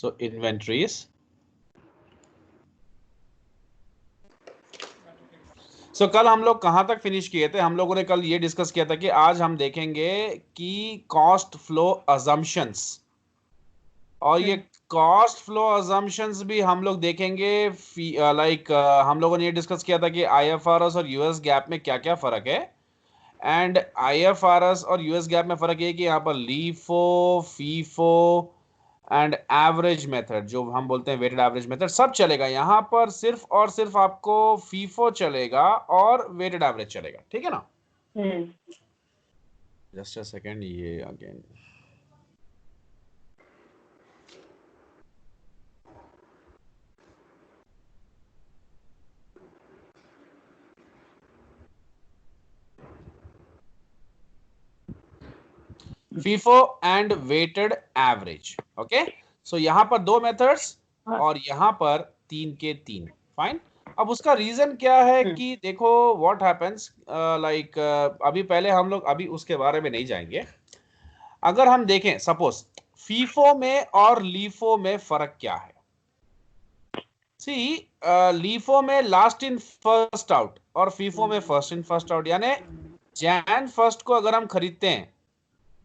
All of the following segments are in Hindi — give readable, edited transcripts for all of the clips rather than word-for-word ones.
सो इन्वेंट्रीज। सो कल हम लोग कहां तक फिनिश किए थे? हम लोगों ने कल ये डिस्कस किया था कि आज हम देखेंगे कि कॉस्ट फ्लो अजम्पशंस, और ये कॉस्ट फ्लो अजम्पशंस भी हम लोग देखेंगे। लाइक हम लोगों ने ये डिस्कस किया था कि आईएफआरएस और यूएस गैप में क्या क्या फर्क है। एंड आईएफआरएस और यूएस गैप में फर्क ये कि यहाँ पर LIFO, FIFO and average method, जो हम बोलते हैं वेटेड एवरेज मेथड, सब चलेगा यहाँ पर। सिर्फ और सिर्फ आपको फीफो चलेगा और वेटेड एवरेज चलेगा, ठीक है ना? जस्ट अ सेकेंड, ये again FIFO and weighted average. Okay, so यहां पर दो मेथड्स और यहां पर 3 के 3। फाइन। अब उसका रीजन क्या है कि देखो व्हाट हैपेंस, लाइक अभी पहले हम लोग अभी उसके बारे में नहीं जाएंगे। अगर हम देखें सपोज फीफो में और लीफो में फर्क क्या है। सी, लीफो में लास्ट इन फर्स्ट आउट और फीफो में फर्स्ट इन फर्स्ट आउट, यानी जैन फर्स्ट को अगर हम खरीदते हैं,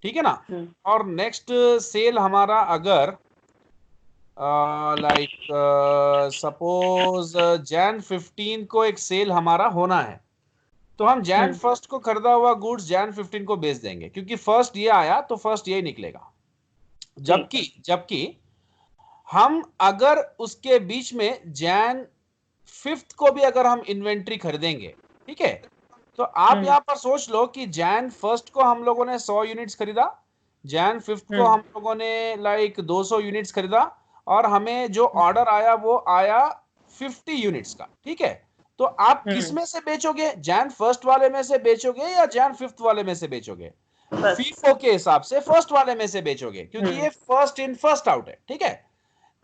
ठीक है ना, और नेक्स्ट सेल हमारा अगर लाइक सपोज जैन 15 को एक सेल हमारा होना है, तो हम जैन फर्स्ट को खरीदा हुआ गुड्स जैन 15 को बेच देंगे, क्योंकि फर्स्ट ये आया तो फर्स्ट ये निकलेगा। जबकि हम अगर उसके बीच में जैन 5th को भी अगर हम इन्वेंट्री खरीदेंगे, ठीक है, तो आप यहां पर सोच लो कि जैन 1st को हम लोगों ने 100 यूनिट्स खरीदा, जैन 5th को हम लोगों ने लाइक 200 यूनिट्स खरीदा, और हमें जो ऑर्डर आया वो आया 50 यूनिट्स का, ठीक है। तो आप किस में से बेचोगे? जैन 1st वाले में से बेचोगे या जैन 5th वाले में से बेचोगे? फीफो के हिसाब से फर्स्ट वाले में से बेचोगे, क्योंकि ये फर्स्ट इन फर्स्ट आउट है, ठीक है।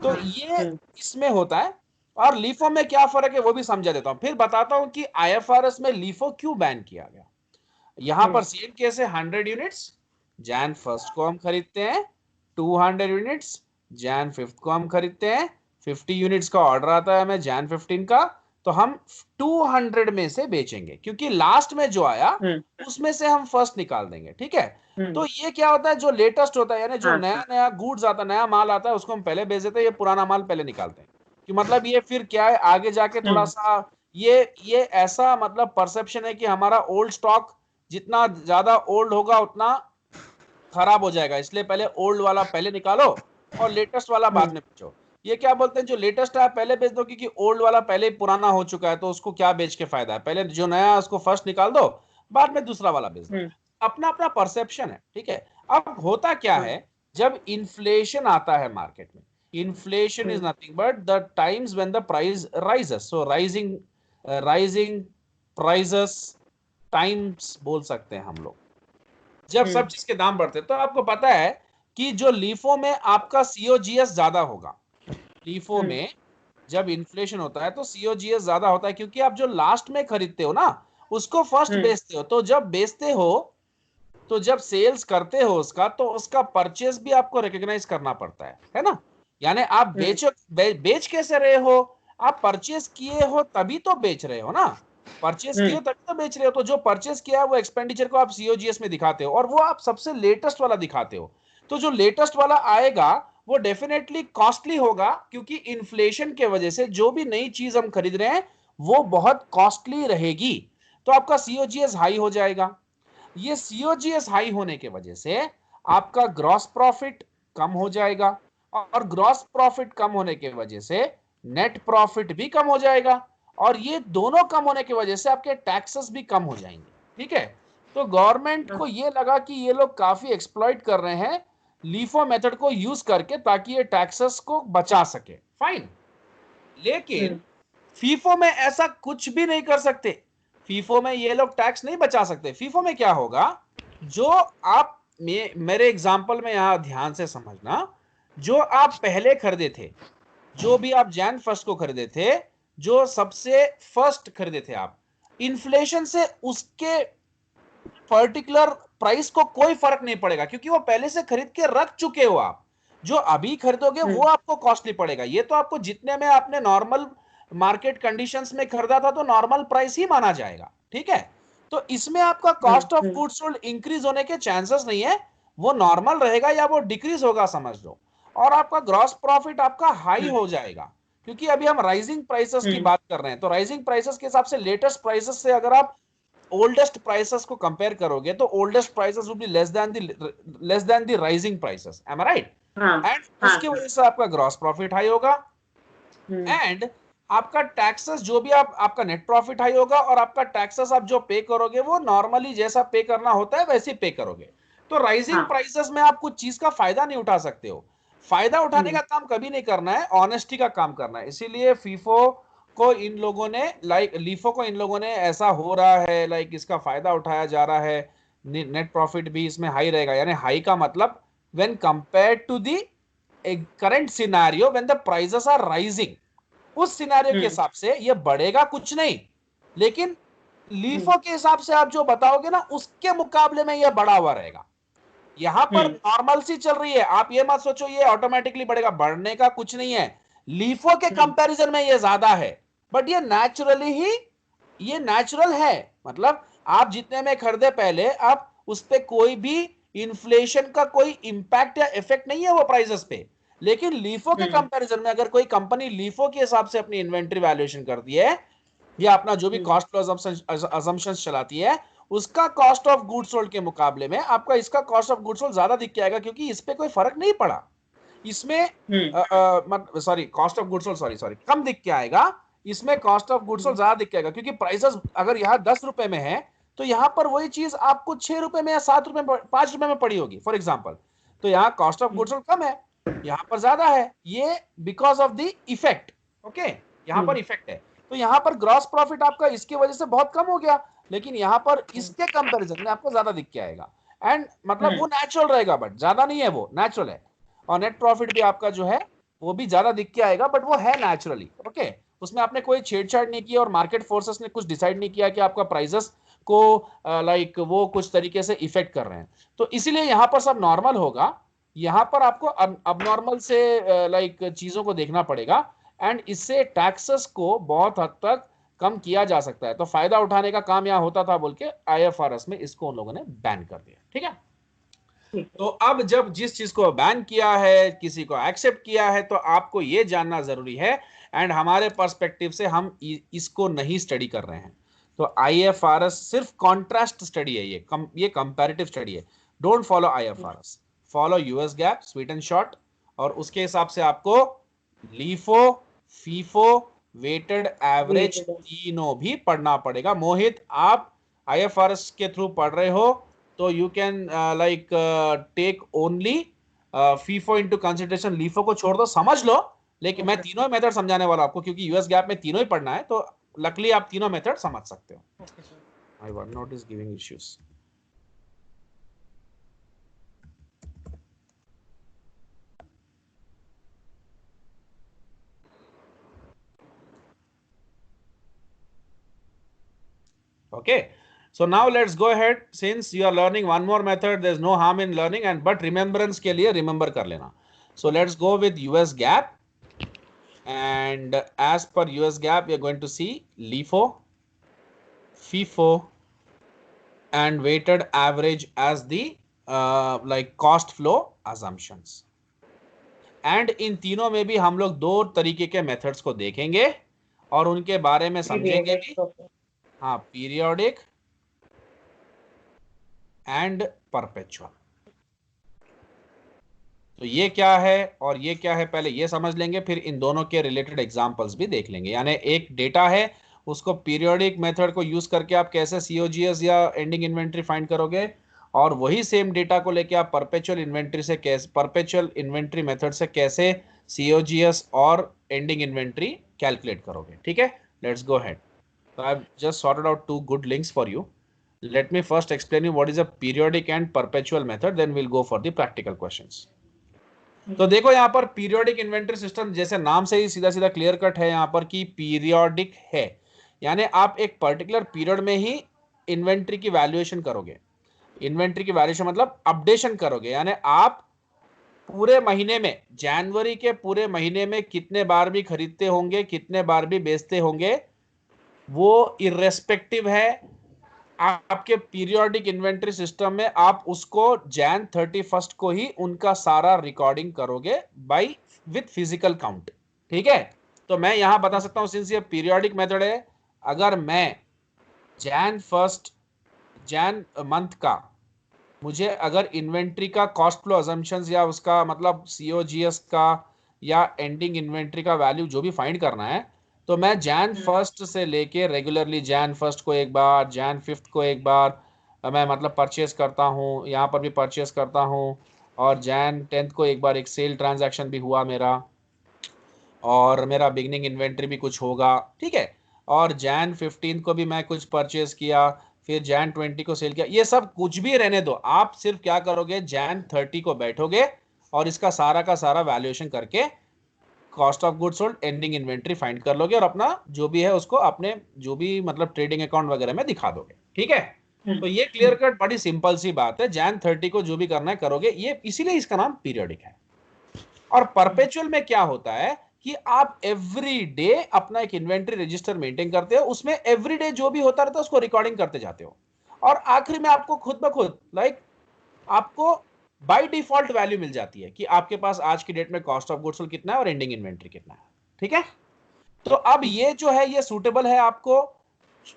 तो ये इसमें होता है। और लीफो में क्या फर्क है वो भी समझा देता हूं, फिर बताता हूं कि आईएफआरएस में लीफो क्यों बैन किया गया। यहां पर सेम केस है, 100 यूनिट्स जैन 1st को हम खरीदते हैं, 200 यूनिट्स जैन 5th को हम खरीदते हैं, 50 यूनिट्स का ऑर्डर आता है हमें जैन 15 का, तो हम 200 में से बेचेंगे, क्योंकि लास्ट में जो आया उसमें से हम फर्स्ट निकाल देंगे, ठीक है। तो ये क्या होता है, जो लेटेस्ट होता है, यानी जो नया नया गुड्स आता है, नया माल आता है, उसको हम पहले बेच देते हैं, ये पुराना माल पहले निकालते हैं। कि मतलब ये फिर क्या है, आगे जाके थोड़ा सा ये ऐसा मतलब परसेप्शन है कि हमारा ओल्ड स्टॉक जितना ज्यादा ओल्ड होगा उतना खराब हो जाएगा, इसलिए पहले ओल्ड वाला पहले निकालो और लेटेस्ट वाला बाद में बेचो। ये क्या बोलते हैं, जो लेटेस्ट है पहले बेच दो, क्योंकि ओल्ड वाला पहले ही पुराना हो चुका है, तो उसको क्या बेच के फायदा है, पहले जो नया है उसको फर्स्ट निकाल दो, बाद में दूसरा वाला बेच दो। अपना अपना परसेप्शन है, ठीक है। अब होता क्या है, जब इन्फ्लेशन आता है मार्केट में, inflation is nothing but the times when the price rises, so rising prices times बोल सकते हैं हम लोग, जब सब चीज के दाम बढ़ते हैं। तो आपको पता है कि जो लीफो में आपका सीओजीएस ज्यादा होगा, लीफो में जब इन्फ्लेशन होता है तो सीओजीएस ज्यादा होता है, क्योंकि आप जो लास्ट में खरीदते हो ना उसको फर्स्ट बेचते हो, तो जब बेचते हो तो जब सेल्स करते हो उसका, तो उसका परचेस भी आपको रिकॉग्नाइज करना पड़ता है ना। यानी आप बेच कैसे रहे हो, आप परचेस किए हो तभी तो बेच रहे हो ना, परचेस किए तभी तो बेच रहे हो। तो जो परचेस किया है वो एक्सपेंडिचर को आप सीओजीएस में दिखाते हो, और वो आप सबसे लेटेस्ट वाला दिखाते हो। तो जो लेटेस्ट वाला आएगा वो डेफिनेटली कॉस्टली होगा, क्योंकि इन्फ्लेशन के वजह से जो भी नई चीज हम खरीद रहे हैं वो बहुत कॉस्टली रहेगी, तो आपका सीओजीएस हाई हो जाएगा। ये सीओजीएस हाई होने के वजह से आपका ग्रॉस प्रॉफिट कम हो जाएगा, और ग्रॉस प्रॉफिट कम होने के वजह से नेट प्रॉफिट भी कम हो जाएगा, और ये दोनों कम होने की वजह से आपके टैक्सेस भी कम हो जाएंगे, ठीक है। तो गवर्नमेंट को ये लगा कि ये लोग काफी एक्सप्लॉइट कर रहे हैं लीफो मेथड को यूज करके, ताकि ये टैक्सेस को बचा सके। फाइन। लेकिन फीफो में ऐसा कुछ भी नहीं कर सकते, फीफो में ये लोग टैक्स नहीं बचा सकते। फीफो में क्या होगा, जो आप मेरे एग्जांपल में यहां ध्यान से समझना, जो आप पहले खरीदे थे, जो भी आप जैन फर्स्ट को खरीदे थे, जो सबसे फर्स्ट खरीदे थे आप, इन्फ्लेशन से उसके पर्टिकुलर प्राइस को कोई फर्क नहीं पड़ेगा, क्योंकि वो पहले से खरीद के रख चुके हो आप। जो अभी खरीदोगे वो आपको कॉस्टली पड़ेगा। ये तो आपको जितने में आपने नॉर्मल मार्केट कंडीशंस में खरीदा था तो नॉर्मल प्राइस ही माना जाएगा, ठीक है। तो इसमें आपका cost of goods sold increase होने के चांसेस नहीं है, वो नॉर्मल रहेगा या वो डिक्रीज होगा समझ लो। और आपका ग्रॉस प्रॉफिट आपका हाई हो जाएगा, क्योंकि अभी हम राइजिंग प्राइसेस की बात कर रहे हैं। तो राइजिंग प्राइसेस के हिसाब से लेटेस्ट प्राइसेस से अगर आप ओल्डेस्ट प्राइसेस को कंपेयर करोगे तो oldest prices will be less than the rising prices, am I right. And उसकी वजह से आपका ग्रॉस प्रॉफिट हाई होगा एंड आपका टैक्सेस जो भी आपका नेट प्रॉफिट हाई होगा, और आपका टैक्सेस आप जो पे करोगे वो नॉर्मली जैसा पे करना होता है वैसे ही पे करोगे। तो राइजिंग प्राइसेस में आप कुछ चीज का फायदा नहीं उठा सकते हो। फायदा उठाने का काम कभी नहीं करना है, ऑनेस्टी का काम करना है। इसीलिए फीफो को इन लोगों ने लीफो को इन लोगों ने ऐसा हो रहा है इसका फायदा उठाया जा रहा है, नेट प्रॉफिट भी इसमें हाई रहेगा। यानी हाई का मतलब when compared to the current scenario when the prices are rising, उस सिनेरियो के हिसाब से ये बढ़ेगा कुछ नहीं, लेकिन लीफो के हिसाब से आप जो बताओगे ना उसके मुकाबले में ये बढ़ा हुआ रहेगा। यहां पर नॉर्मल सी चल रही है, आप ये मत सोचो ये ऑटोमेटिकली बढ़ेगा, बढ़ने का कुछ नहीं है। लीफो के कंपैरिजन में ये ज्यादा है, बट ये नेचुरली ही ये नेचुरल है। मतलब आप जितने में खरीदे पहले, आप उस पर कोई भी इंफ्लेशन का कोई इंपैक्ट या इफेक्ट नहीं है वो प्राइसेस पे। लेकिन लीफो के कंपैरिजन में अगर कोई कंपनी लीफो के हिसाब से अपनी इन्वेंट्री वैल्यूएशन करती है या अपना जो भी कॉस्ट फ्लो असम्पशंस चलाती है, उसका कॉस्ट ऑफ गुड्स सोल्ड के मुकाबले में आपका इसका कॉस्ट ऑफ गुड्स सोल्ड ज्यादा दिख के आएगा, क्योंकि इस पे कोई फर्क नहीं पड़ा। इसमें sorry cost of goods sold sorry कम दिख के आएगा, इसमें कॉस्ट ऑफ गुड्स सोल्ड ज्यादा दिख के आएगा, क्योंकि प्राइसेस अगर यहाँ 10 रुपए में है तो यहाँ पर वही चीज आपको 6 रुपए में या 7 रुपए में 5 रुपए में पड़ी होगी फॉर एग्जाम्पल। तो यहाँ कॉस्ट ऑफ गुड्स सोल्ड कम है, यहाँ पर ज्यादा है, ये because of the effect. Okay, यहाँ पर इफेक्ट है। तो यहाँ पर ग्रॉस प्रॉफिट आपका इसकी वजह से बहुत कम हो गया, लेकिन यहाँ पर इसके कंपैरिजन में आपको ज्यादा दिख के आएगा। एंड मतलब वो नेचुरल रहेगा, बट ज्यादा नहीं है, वो नेचुरल है। और नेट प्रॉफिट भी आपका जो है वो भी ज्यादा दिख के आएगा, बट वो है नेचुरली। ओके, उसमें आपने कोई छेड़छाड़ नहीं की और मार्केट फोर्सेस ने कुछ डिसाइड नहीं किया कि आपका प्राइसेस को वो कुछ तरीके से इफेक्ट कर रहे हैं। तो इसीलिए यहाँ पर सब नॉर्मल होगा। यहाँ पर आपको अबनॉर्मल से चीजों को देखना पड़ेगा, एंड इससे टैक्सेस को बहुत हद तक कम किया जा सकता है। तो फायदा उठाने का काम यहाँ होता था बोल के आईएफआरएस में इसको उन लोगों ने बैन कर दिया, ठीक है। तो अब जब जिस चीज को बैन किया है, किसी को एक्सेप्ट किया है, तो आपको ये जानना जरूरी है, एंड हमारे पर्सपेक्टिव से हम इसको नहीं स्टडी कर रहे हैं। तो आईएफआरएस सिर्फ कॉन्ट्रास्ट स्टडी है, ये कंपैरेटिव स्टडी है। Don't follow IFRS, follow US gap, sweet and short, और उसके हिसाब से आपको लीफो, फीफो, वेटेड एवरेज तीनों भी पढ़ना पड़ेगा। मोहित, आप आईएफआरएस के थ्रू पढ़ रहे हो तो you can take only FIFO into consideration, LIFO को छोड़ दो, समझ लो। लेकिन मैं तीनों मेथड समझाने वाला आपको, क्योंकि यूएस गैप में तीनों ही पढ़ना है, तो लकली आप तीनों मेथड समझ सकते हो। I one note is giving issues. Okay, so now let's go ahead. Since you are learning one more method, there's no harm in learning, and but remembrance के लिए remember कर लेना. So let's go with US gap, and as per US gap we are going to see LIFO, FIFO and weighted average as the cost flow assumptions. And इन तीनों में भी हम लोग दो तरीके के मेथड्स को देखेंगे और उनके बारे में समझेंगे भी। हाँ, पीरियोडिक एंड परपेचुअल। तो ये क्या है और ये क्या है, पहले ये समझ लेंगे, फिर इन दोनों के रिलेटेड एग्जांपल्स भी देख लेंगे। यानी एक डेटा है, उसको पीरियोडिक मेथड को यूज करके आप कैसे सीओजीएस या एंडिंग इन्वेंट्री फाइंड करोगे, और वही सेम डेटा को लेके आप परपेचुअल इन्वेंट्री मेथड से कैसे सीओजीएस और एंडिंग इन्वेंट्री कैलकुलेट करोगे। ठीक है, let's go ahead. So I've just sorted out two good links for you. Let me first explain you what is a periodic and perpetual method, then we'll go for the practical questions. तो देखो यहाँ पर पीरियोडिक इन्वेंट्री सिस्टम, जैसे नाम से ही सीधा सीधा क्लियर कट है यहाँ पर कि पीरियोडिक है, यानी आप एक पर्टिकुलर पीरियड में ही इन्वेंट्री की वैल्यूएशन करोगे। इन्वेंट्री की वैल्यूएशन मतलब अपडेशन करोगे, यानी आप पूरे महीने में, जनवरी के पूरे महीने में कितने बार भी खरीदते होंगे, कितने बार भी बेचते होंगे, वो इर्रेस्पेक्टिव है। आपके पीरियोडिक इन्वेंट्री सिस्टम में आप उसको जैन 31 को ही उनका सारा रिकॉर्डिंग करोगे बाय विथ फिजिकल काउंट। ठीक है, तो मैं यहां बता सकता हूं, सिंस ये पीरियोडिक मेथड है, अगर मैं जैन मंथ का, मुझे अगर इन्वेंट्री का कॉस्ट फ्लो अजम्पशंस या उसका मतलब सीओजीएस का या एंडिंग इन्वेंट्री का वैल्यू जो भी फाइंड करना है, तो मैं जैन 1 से लेके रेगुलरली जैन 1 को एक बार, जैन 5 को एक बार मैं मतलब परचेस करता हूँ, यहाँ पर भी परचेस करता हूँ, और जैन 10 को एक बार एक सेल ट्रांजैक्शन भी हुआ मेरा, और मेरा बिगनिंग इन्वेंट्री भी कुछ होगा। ठीक है, और जैन 15 को भी मैं कुछ परचेस किया, फिर जैन 20 को सेल किया। ये सब कुछ भी रहने दो, आप सिर्फ क्या करोगे, जैन 30 को बैठोगे और इसका सारा का सारा वैल्यूएशन करके cost of goods sold, ending inventory find कर लोगे और अपना जो भी है उसको अपने जो भी मतलब ट्रेडिंग अकाउंट वगैरह में दिखा दोगे। ठीक है, तो ये क्लियर कट बड़ी सिंपल सी बात है। जैन 30 को जो भी करना है करोगे, ये इसीलिए इसका नाम पीरियोडिक है। और परपेचुअल में क्या होता है कि आप एवरी डे अपना एक इन्वेंट्री रजिस्टर मेंटेन करते हो, उसमें एवरी डे जो भी होता रहता है उसको रिकॉर्डिंग करते जाते हो, और आखिरी में आपको खुद ब खुद आपको बाय डिफॉल्ट वैल्यू मिल जाती है कि आपके पास आज की डेट में कॉस्ट ऑफ गुड्स सोल्ड कितना है और एंडिंग इन्वेंट्री कितना है। ठीक है, तो अब ये जो है ये सूटेबल है आपको,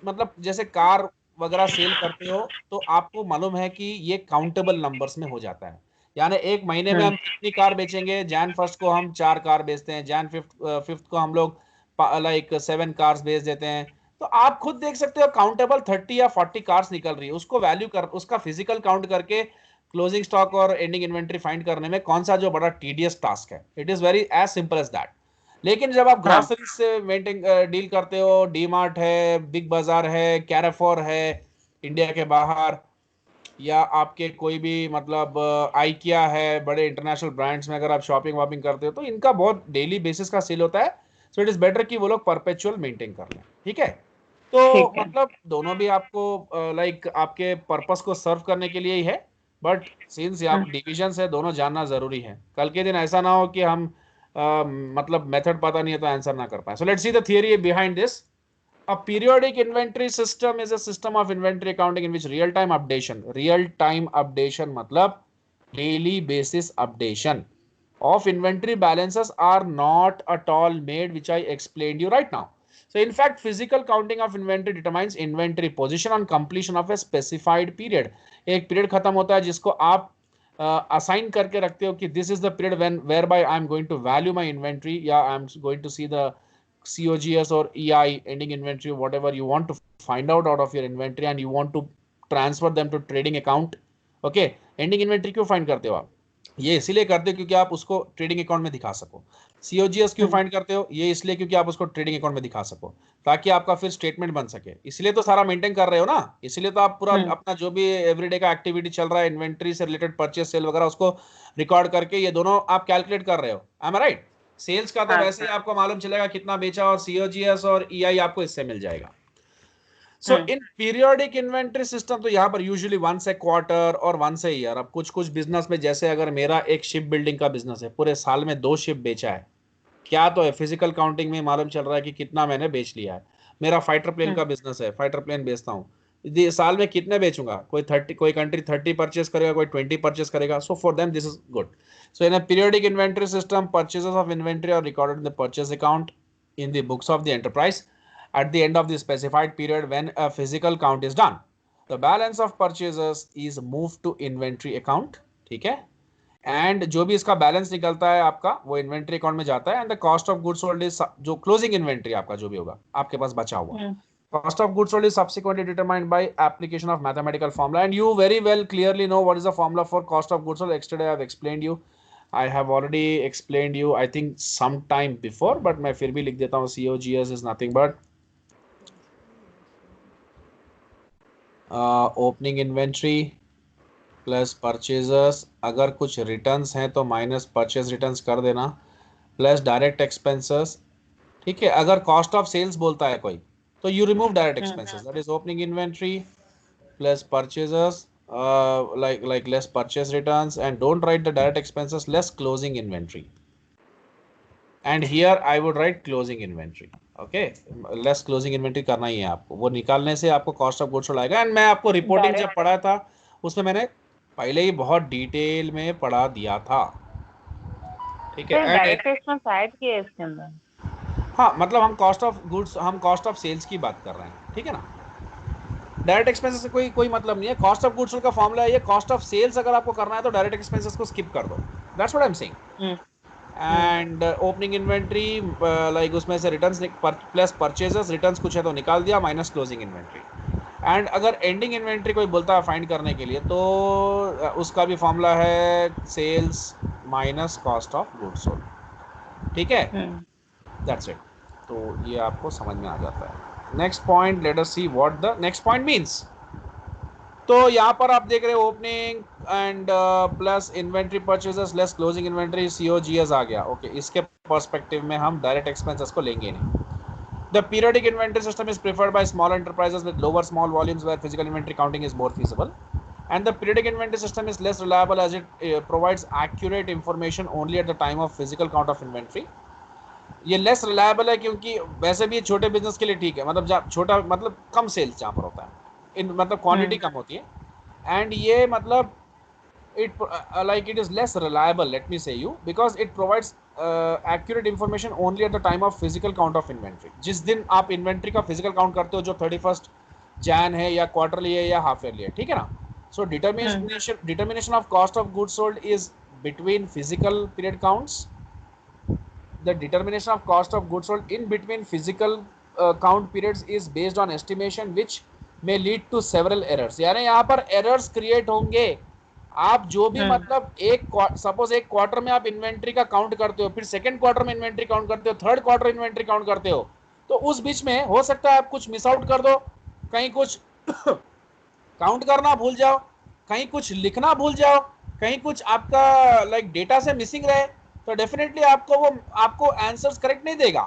मतलब जैसे कार वगैरह सेल करते हो तो आपको मालूम है कि ये काउंटेबल नंबर्स में हो जाता है, यानी एक महीने में हम कितनी कार बेचेंगे, जैन 1 को हम 4 कार बेचते हैं, जैन 5 को हम लोग लाइक 7 कार्स बेच देते हैं। तो आप खुद देख सकते हो काउंटेबल 30 या 40 कार्स निकल रही है, उसको वैल्यू कर, उसका फिजिकल काउंट करके क्लोजिंग स्टॉक और एंडिंग इन्वेंट्री फाइंड करने में कौन सा जो बड़ा टीडियस टास्क है। It is very as simple as that. लेकिन जब आप ग्रोसरी से मेंटेन डील करते हो, डी मार्ट है, बिग बाजार है, कैरेफोर है इंडिया के बाहर, या आपके कोई भी मतलब आइकिया है, बड़े इंटरनेशनल ब्रांड्स में अगर आप शॉपिंग वॉपिंग करते हो तो इनका बहुत डेली बेसिस का सेल होता है। सो इट इज बेटर कि वो लोग परपेचुअल मेंटेन कर लें। ठीक है, तो मतलब दोनों भी आपको लाइक आपके पर्पस को सर्व करने के लिए ही है, बट सिंस आप डिविजन है दोनों जानना जरूरी है, कल के दिन ऐसा ना हो कि हम मतलब मेथड पता नहीं है तो आंसर ना कर पाए। So let's see the theory behind this. A periodic inventory system is a system of inventory accounting in which real-time updation मतलब daily basis updation of inventory balances are not at all made, which I explained you right now. So in fact, physical counting of inventory determines inventory position on completion of a specified period. एक period खत्म होता है जिसको आप assign करके रखते हो कि this is the period when whereby I am going to value my inventory, या I am going to see the COGS or EI, ending inventory, whatever you want to find out of your inventory and you want to transfer them to trading account. Okay, ending inventory क्यों फाइंड करते हो आप? ये इसीलिए करते हो क्योंकि आप उसको ट्रेडिंग अकाउंट में दिखा सको। COGS क्यों फाइंड करते हो? ये इसलिए क्योंकि आप उसको ट्रेडिंग अकाउंट में दिखा सको, ताकि आपका फिर स्टेटमेंट बन सके। इसलिए तो सारा मेंटेन कर रहे हो ना, इसलिए तो आप पूरा अपना जो भी एवरीडे का एक्टिविटी चल रहा है, इन्वेंट्री से रिलेटेड परचेस सेल वगैरह, उसको रिकॉर्ड करके ये दोनों आप कैलकुलेट कर रहे हो। M I right? सेल्स का तो वैसे ही आपको मालूम चलेगा कितना बेचा, और COGS और EI आपको इससे मिल जाएगा। सो इन पीरियोडिक इन्वेंट्री सिस्टम तो यहाँ पर यूजुअली वंस ए क्वार्टर और वंस ए ईयर। अब कुछ कुछ बिजनेस में, जैसे अगर मेरा एक शिप बिल्डिंग का बिजनेस है, पूरे साल में 2 शिप बेचा है, क्या तो है फिजिकल काउंटिंग में मालूम चल रहा है कि कितना मैंने बेच लिया है। मेरा फाइटर प्लेन का बिजनेस है, फाइटर प्लेन बेचता हूँ, साल में कितने बेचूंगा, कोई 30, कोई कंट्री 30 परचेस करेगा, कोई 20 परचेस करेगा। So for them this is good. So in a periodic inventory system, purchases of inventory are recorded in the purchase account in the books of the enterprise at the end of the specified period when a physical count is done. The balance of purchases is moved to inventory account. ठीक है, एंड जो भी इसका बैलेंस निकलता है आपका वो इन्वेंट्री अकाउंट में जाता है, and the cost of goods sold is, जो क्लोजिंग इन्वेंट्री आपका जो भी होगा आपके पास बचा हुआ, cost of goods sold is subsequently determined by application of mathematical formula, and you very well clearly know what is the formula for cost of goods sold. Yesterday I have explained you, I have already explained you I think some time before, but मैं फिर भी लिख देता हूँ, COGS is nothing but opening inventory plus purchasers, अगर कुछ रिटर्न्स हैं तो माइनस परचेज रिटर्न्स कर देना, प्लस डायरेक्ट एक्सपेंसेस। ठीक है, अगर कॉस्ट ऑफ सेल्स बोलता है कोई तो you remove direct expenses, that is opening inventory plus purchasers like less purchase returns, and don't write the direct expenses less closing inventory. And here I would write closing inventory. Okay, less closing inventory करना ही है आपको, वो निकालने से आपको कॉस्ट ऑफ गुड्स सोल्ड आएगा। एंड मैं आपको रिपोर्टिंग जब पढ़ा था उसमें मैंने पहले ही बहुत डिटेल में पढ़ा दिया था, ठीक है। डायरेक्ट एक्सपेंस ऐड किया है इसके अंदर। हाँ, मतलब हम कॉस्ट ऑफ गुड्स, हम कॉस्ट ऑफ सेल्स की बात कर रहे हैं, ठीक है ना। डायरेक्ट एक्सपेंसेस से कोई मतलब नहीं है। कॉस्ट ऑफ गुड्स का फॉर्मूला है ये, कॉस्ट ऑफ सेल्स अगर आपको करना है तो डायरेक्ट एक्सपेंसेस को स्किप कर दो, that's what I am saying. And opening inventory like उसमें से रिटर्न्स प्लस परचेजेस, रिटर्न्स कुछ है तो निकाल दिया, माइनस क्लोजिंग इन्वेंट्री। एंड अगर एंडिंग इन्वेंट्री कोई बोलता है फाइंड करने के लिए तो उसका भी फॉर्मूला है sales minus cost of goods sold, ठीक है। That's it. तो ये आपको समझ में आ जाता है। Next point, let us see what the next point means. तो यहाँ पर आप देख रहे हो opening and plus inventory purchases less closing inventory, COGS आ गया। ओके, इसके पर्सपेक्टिव में हम डायरेक्ट एक्सपेंसेस को लेंगे नहीं। The periodic inventory system is preferred by small enterprises with lower small volumes where physical inventory counting is more feasible. And the periodic inventory system is less reliable as it provides accurate information only at the time of physical count of inventory. ये लेस रिलायबल है क्योंकि वैसे भी छोटे बिजनेस के लिए ठीक है, मतलब जहाँ छोटा मतलब कम सेल्स जहाँ पर होता है, इन मतलब क्वांटिटी कम होती है। एंड ये मतलब it like it is less reliable, let me say you, because it provides accurate information only at the time of physical count of inventory. जिस दिन आप इन्वेंट्री का फिजिकल काउंट करते हो, जो 31st जैन है या क्वार्टरली है या हाफ ईयरली है, ठीक है ना। So determination of cost of goods sold is between physical period counts. The determination of cost of goods sold in between physical count periods is based on estimation which may lead to several errors. यानी यहाँ पर errors create होंगे। आप जो भी मतलब सपोज एक क्वार्टर में आप इन्वेंट्री का काउंट करते हो, फिर सेकंड क्वार्टर में इन्वेंट्री काउंट करते हो, थर्ड क्वार्टर इन्वेंट्री काउंट करते हो, तो उस बीच में हो सकता है आप कुछ मिस आउट कर दो, कहीं कुछ काउंट करना भूल जाओ, कहीं कुछ लिखना भूल जाओ, कहीं कुछ आपका लाइक डेटा से मिसिंग रहे, तो डेफिनेटली आपको आंसर्स करेक्ट नहीं देगा।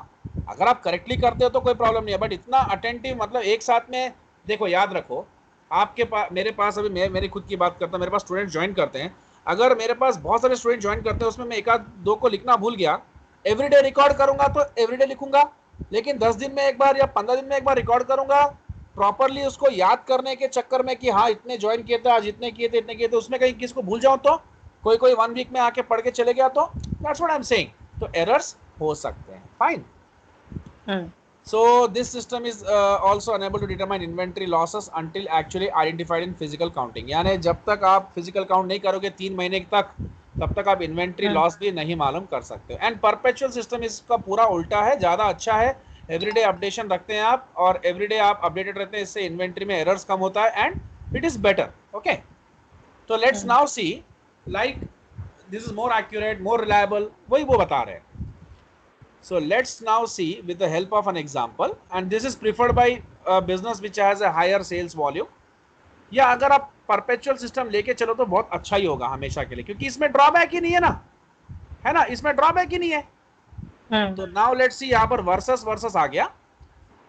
अगर आप करेक्टली करते हो तो कोई प्रॉब्लम नहीं है, बट इतना अटेंटिव मतलब एक साथ में देखो, याद रखो आपके पास, मेरे पास अभी मैं मेरी खुद की बात करता हूँ, मेरे पास स्टूडेंट ज्वाइन करते हैं। अगर मेरे पास बहुत सारे स्टूडेंट ज्वाइन करते हैं, उसमें मैं एक आध दो को लिखना भूल गया, एवरीडे रिकॉर्ड करूंगा तो एवरीडे लिखूंगा, लेकिन 10 दिन में एक बार या 15 दिन में एक बार रिकॉर्ड करूंगा प्रॉपरली, उसको याद करने के चक्कर में कि हाँ इतने ज्वाइन किए थे, आज इतने किए थे, इतने किए थे, उसमें कहीं किसको भूल जाऊं तो कोई 1 वीक में आके पढ़ के चले गया तो that's what I am saying. तो एरर्स हो सकते हैं, fine. So this system is also unable to determine inventory losses until actually identified in physical counting. यानी जब तक आप फिजिकल काउंट नहीं करोगे 3 महीने तक, तब तक आप इन्वेंट्री लॉस भी नहीं मालूम कर सकते हो। एंड परपेचुअल सिस्टम इसका पूरा उल्टा है, ज़्यादा अच्छा है। एवरीडे अपडेशन रखते हैं आप और एवरीडे आप अपडेटेड रहते हैं, इससे इन्वेंट्री में एरर्स कम होता है and it is better. Okay, तो let's now see like this is more accurate, more reliable, वही वो बता रहे हैं। So let's now see with the help of an example, and this is preferred by a business which has a higher sales volume. या अगर आप perpetual system लेके चलो तो बहुत अच्छा ही होगा हमेशा के लिए, क्योंकि इसमें ड्रॉबैक ही नहीं है ना, है ना, इसमें ड्रॉबैक ही नहीं है। तो now let's see, यहाँ पर वर्सेस आ गया,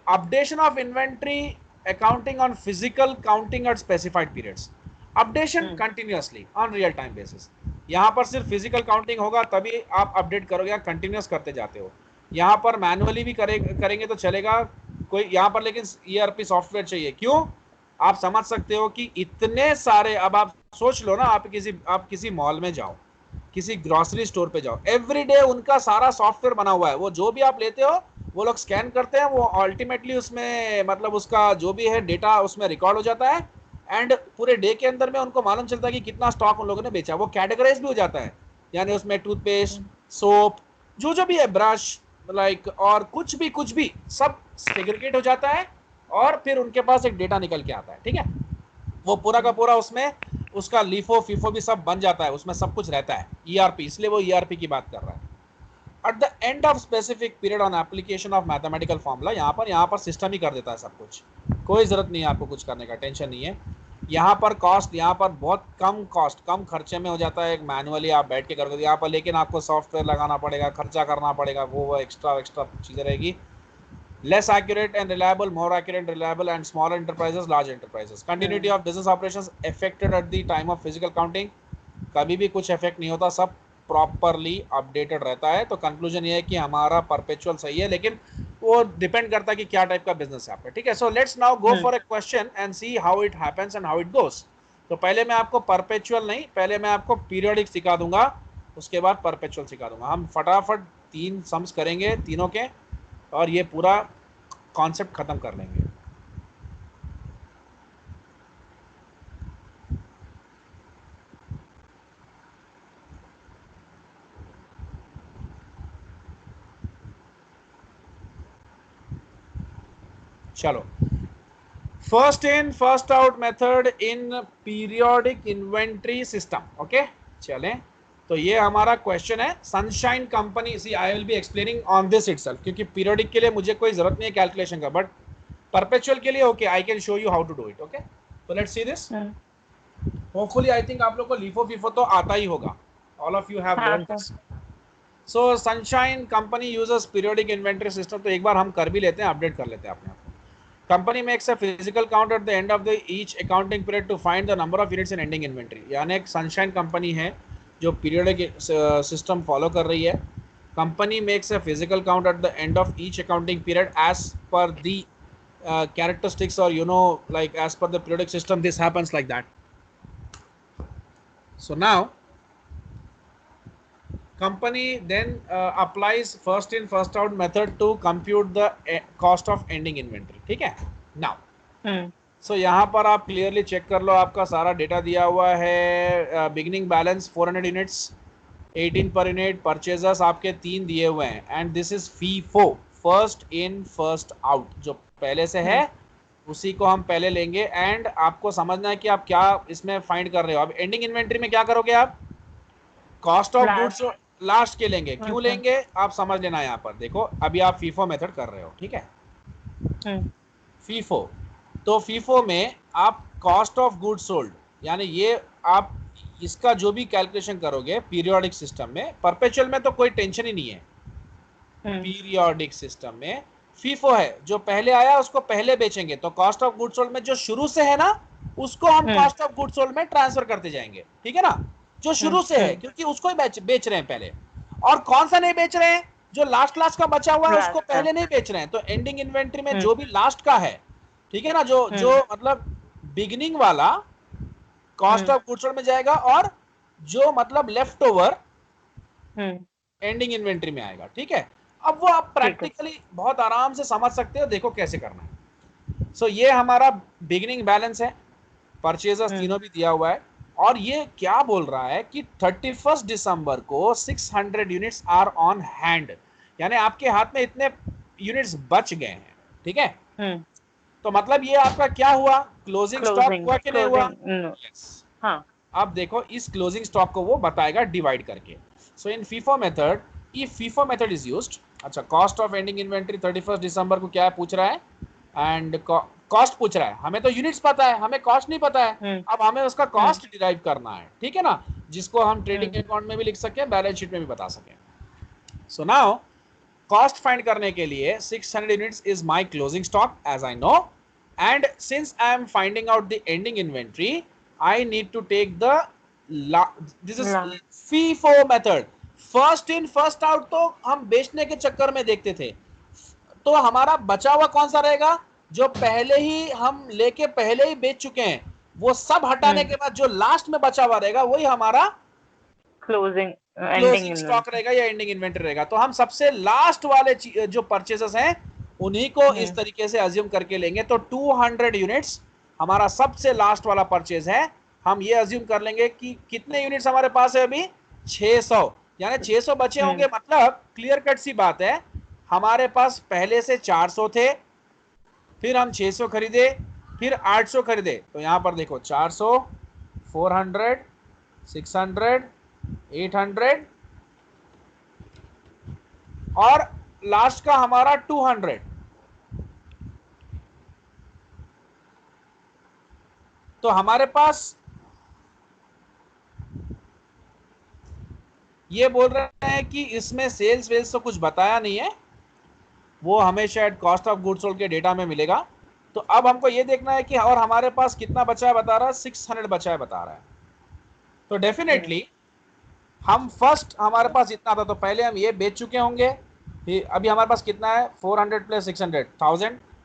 updation of inventory accounting on physical counting eight specified periods, updation continuously on real time basis. यहाँ पर सिर्फ फिजिकल काउंटिंग होगा तभी आप अपडेट करोगे, या कंटिन्यूस करते जाते हो। यहाँ पर मैनुअली भी करेंगे तो चलेगा कोई, यहाँ पर लेकिन ERP सॉफ्टवेयर चाहिए। क्यों? आप समझ सकते हो कि इतने सारे, अब आप सोच लो ना, आप किसी मॉल में जाओ, किसी ग्रोसरी स्टोर पे जाओ, एवरीडे उनका सारा सॉफ्टवेयर बना हुआ है, वो जो भी आप लेते हो वो लोग स्कैन करते हैं, वो अल्टीमेटली उसमें मतलब उसका जो भी है डेटा उसमें रिकॉर्ड हो जाता है, एंड पूरे डे के अंदर में उनको मालूम चलता है कि कितना स्टॉक उन लोगों ने बेचा, वो कैटेगराइज भी हो जाता है। यानी उसमें टूथपेस्ट, सोप, जो भी है, ब्रश, लाइक और कुछ भी सब सेग्रीगेट हो जाता है, और फिर उनके पास एक डेटा निकल के आता है, ठीक है। वो पूरा का पूरा उसमें उसका लीफो फीफो भी सब बन जाता है, उसमें सब कुछ रहता है, ERP, इसलिए वो ERP की बात कर रहा है। Eight the end of specific period on application of mathematical formula, यहाँ पर सिस्टम ही कर देता है सब कुछ, कोई जरूरत नहीं है आपको कुछ करने का, टेंशन नहीं है। यहाँ पर कॉस्ट, यहाँ पर बहुत कम कॉस्ट, कम खर्चे में हो जाता है, एक मैनुअली आप बैठ के करोगे यहाँ पर, लेकिन आपको सॉफ्टवेयर लगाना पड़ेगा, खर्चा करना पड़ेगा, वो एक्स्ट्रा चीज़ें रहेगी। less accurate and reliable, more accurate and reliable, and small enterprises, large enterprises. Continuity of business operations affected at the time of physical counting. कभी भी कुछ इफेक्ट नहीं होता, सब प्रॉपरली अपडेटेड रहता है. तो कंक्लूजन ये है कि हमारा परपेचुअल सही है, लेकिन वो डिपेंड करता है कि क्या टाइप का बिजनेस है आपका. ठीक है, so let's now go for a question and see how it happens and how it goes. तो पहले मैं आपको परपेचुअल नहीं, पहले मैं आपको पीरियोडिक सिखा दूंगा, उसके बाद परपेचुअल सिखा दूंगा. हम फटाफट 3 सम्स करेंगे तीनों के, और ये पूरा कॉन्सेप्ट खत्म कर लेंगे. चलो, first in first out method in periodic inventory system. Okay, चलें. तो ये हमारा क्वेश्चन है. Sunshine Company, see I will be explaining on this itself, क्योंकि पीरियोडिक के लिए मुझे कोई जरूरत नहीं है कैलकुलेशन का, बट परपेचुअल के लिए okay, I can show you how to do it. Okay, तो let's see this. Hopefully I think आप लोग को लीफो फीफो तो आता ही होगा. All of you have learn this. So Sunshine company uses periodic inventory system. तो एक बार हम कर भी लेते हैं, अपडेट कर लेते हैं अपने आप. Company makes a physical count at the end of the each accounting period to find the number of units in ending inventory. यानी एक सनशाइन कंपनी है जो पीरियोडिक सिस्टम फॉलो कर रही है. Company makes a physical count at the end of each accounting period as per the characteristics, or like as per the periodic system, this happens like that. So now company then applies first in first out method to compute the cost of ending inventory. ठीक है. now so यहाँ पर आप क्लियरली चेक कर लो, आपका सारा डेटा दिया हुआ है. Beginning balance 400 units, 18 per unit. Purchasers आपके 3 दिए हुए हैं, and this is FIFO, first in first out. जो पहले से है उसी को हम पहले लेंगे. एंड आपको समझना है कि आप क्या इसमें फाइंड कर रहे हो. अब एंडिंग इन्वेंट्री में क्या करोगे आप? कॉस्ट ऑफ गुड्स लास्ट के लेंगे. क्यों लेंगे आप समझ लेना. यहाँ पर देखो, अभी आप फीफो मेथड कर रहे हो. ठीक है, फीफो. तो फीफो में आप कॉस्ट ऑफ गुड्स सोल्ड, यानी ये आप इसका जो भी कैलकुलेशन करोगे पीरियोडिक सिस्टम में, परपेचुअल में तो कोई टेंशन ही नहीं है. पीरियोडिक सिस्टम में फीफो है, जो पहले आया उसको पहले बेचेंगे. तो कॉस्ट ऑफ गुड्स सोल्ड में जो शुरू से है ना, उसको हम कॉस्ट ऑफ गुड्स सोल्ड में ट्रांसफर करते जाएंगे. ठीक है ना, जो शुरू से है, क्योंकि उसको ही बेच रहे हैं पहले. और कौन सा नहीं बेच रहे हैं? जो लास्ट का बचा हुआ है उसको पहले नहीं बेच रहे हैं. तो एंडिंग इन्वेंट्री में जो भी लास्ट का है, ठीक है ना, जो मतलब बिगिनिंग वाला कॉस्ट ऑफ गुड्स सोल्ड में जाएगा, और जो मतलब लेफ्ट ओवर एंडिंग इन्वेंट्री में आएगा. ठीक है. अब वो आप प्रैक्टिकली बहुत आराम से समझ सकते हो. देखो कैसे करना है. सो ये हमारा बिगिनिंग बैलेंस है. परचेजर्स तीनों भी दिया हुआ है, और ये क्या बोल रहा है कि 31 दिसंबर को 600 यूनिट्स आर ऑन हैंड, यानी आपके हाथ में इतने यूनिट्स बच गए हैं. ठीक है. तो मतलब ये आपका क्या हुआ? क्लोजिंग स्टॉक हुआ कि नहीं हुआ? हाँ. अब देखो, इस क्लोजिंग स्टॉक को वो बताएगा डिवाइड करके. So in FIFO method, if FIFO method is used. अच्छा, कॉस्ट ऑफ एंडिंग इन्वेंटरी 31 दिसंबर को क्या पूछ रहा है? एंड कॉस्ट पूछ रहा है. हमें तो यूनिट्स पता है, हमें कॉस्ट नहीं पता है. अब हमें उसका कॉस्ट डिराइव करना है. ठीक है ना, जिसको हम ट्रेडिंग अकाउंट में भी लिख सकें, बैलेंस शीट में भी बता सकें. सो नाउ कॉस्ट फाइंड करने के लिए 600 units is my closing stock as I know, and since I am finding out the ending inventory, I need to take the this is FIFO method. First in first out तो हम बेचने के चक्कर में देखते थे. तो हमारा बचा हुआ कौन सा रहेगा? जो पहले ही हम लेके पहले ही बेच चुके हैं, वो सब हटाने के बाद जो लास्ट में बचा हुआ रहेगा, वही हमारा क्लोजिंग स्टॉक रहेगा या एंडिंग इन्वेंटरी रहेगा. तो हम सबसे लास्ट वाले जो परचेसेस हैं, उन्हीं को इस तरीके से अज्यूम करके लेंगे. तो 200 यूनिट्स हमारा सबसे लास्ट वाला परचेज है. हम ये अज्यूम कर लेंगे कि कितने यूनिट्स हमारे पास है अभी? 600, यानी 600 बचे होंगे. मतलब क्लियर कट सी बात है, हमारे पास पहले से 400 थे, फिर हम 600 खरीदे, फिर 800 खरीदे. तो यहां पर देखो, 400, 400, 600, 800 और लास्ट का हमारा 200. तो हमारे पास ये बोल रहे हैं कि इसमें सेल्स वेल्स तो कुछ बताया नहीं है, वो हमेशा at cost of goods sold के डेटा में मिलेगा। तो अब हमको ये देखना है कि और हमारे पास कितना बचा है बता रहा है, 600 बचा है बता रहा है। तो डेफिनेटली हम फर्स्ट हमारे पास इतना था तो पहले हम ये बेच चुके होंगे। अभी हमारे पास कितना है, 400 प्लस 600,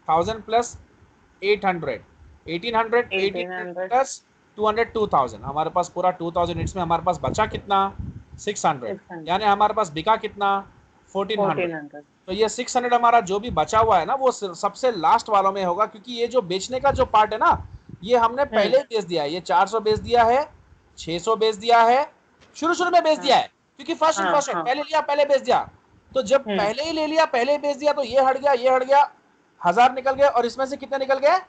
1000 प्लस 800, 1800, 1800 1800 प्लस 200, 2000। हमारे पास पूरा 2000 यूनिट्स में हमारे पास बचा कितना, 600। 600 यानी हमारे पास बिका कितना, 1400। 1400 तो ये 600 हमारा जो भी बचा हुआ है ना वो सबसे लास्ट वालों में होगा, क्योंकि ये जो बेचने का जो पार्ट है ना ये हमने पहले ही बेच दिया है। ये 400 बेच दिया है, 600 बेच दिया है, शुरू शुरू में बेच हाँ दिया है, क्योंकि फर्स्ट इन हाँ फर्स्ट हाँ पहले लिया पहले बेच दिया। तो जब पहले ही ले लिया पहले ही बेच दिया तो ये हट गया ये हट गया, 1000 निकल गए और इसमें से कितने निकल गए,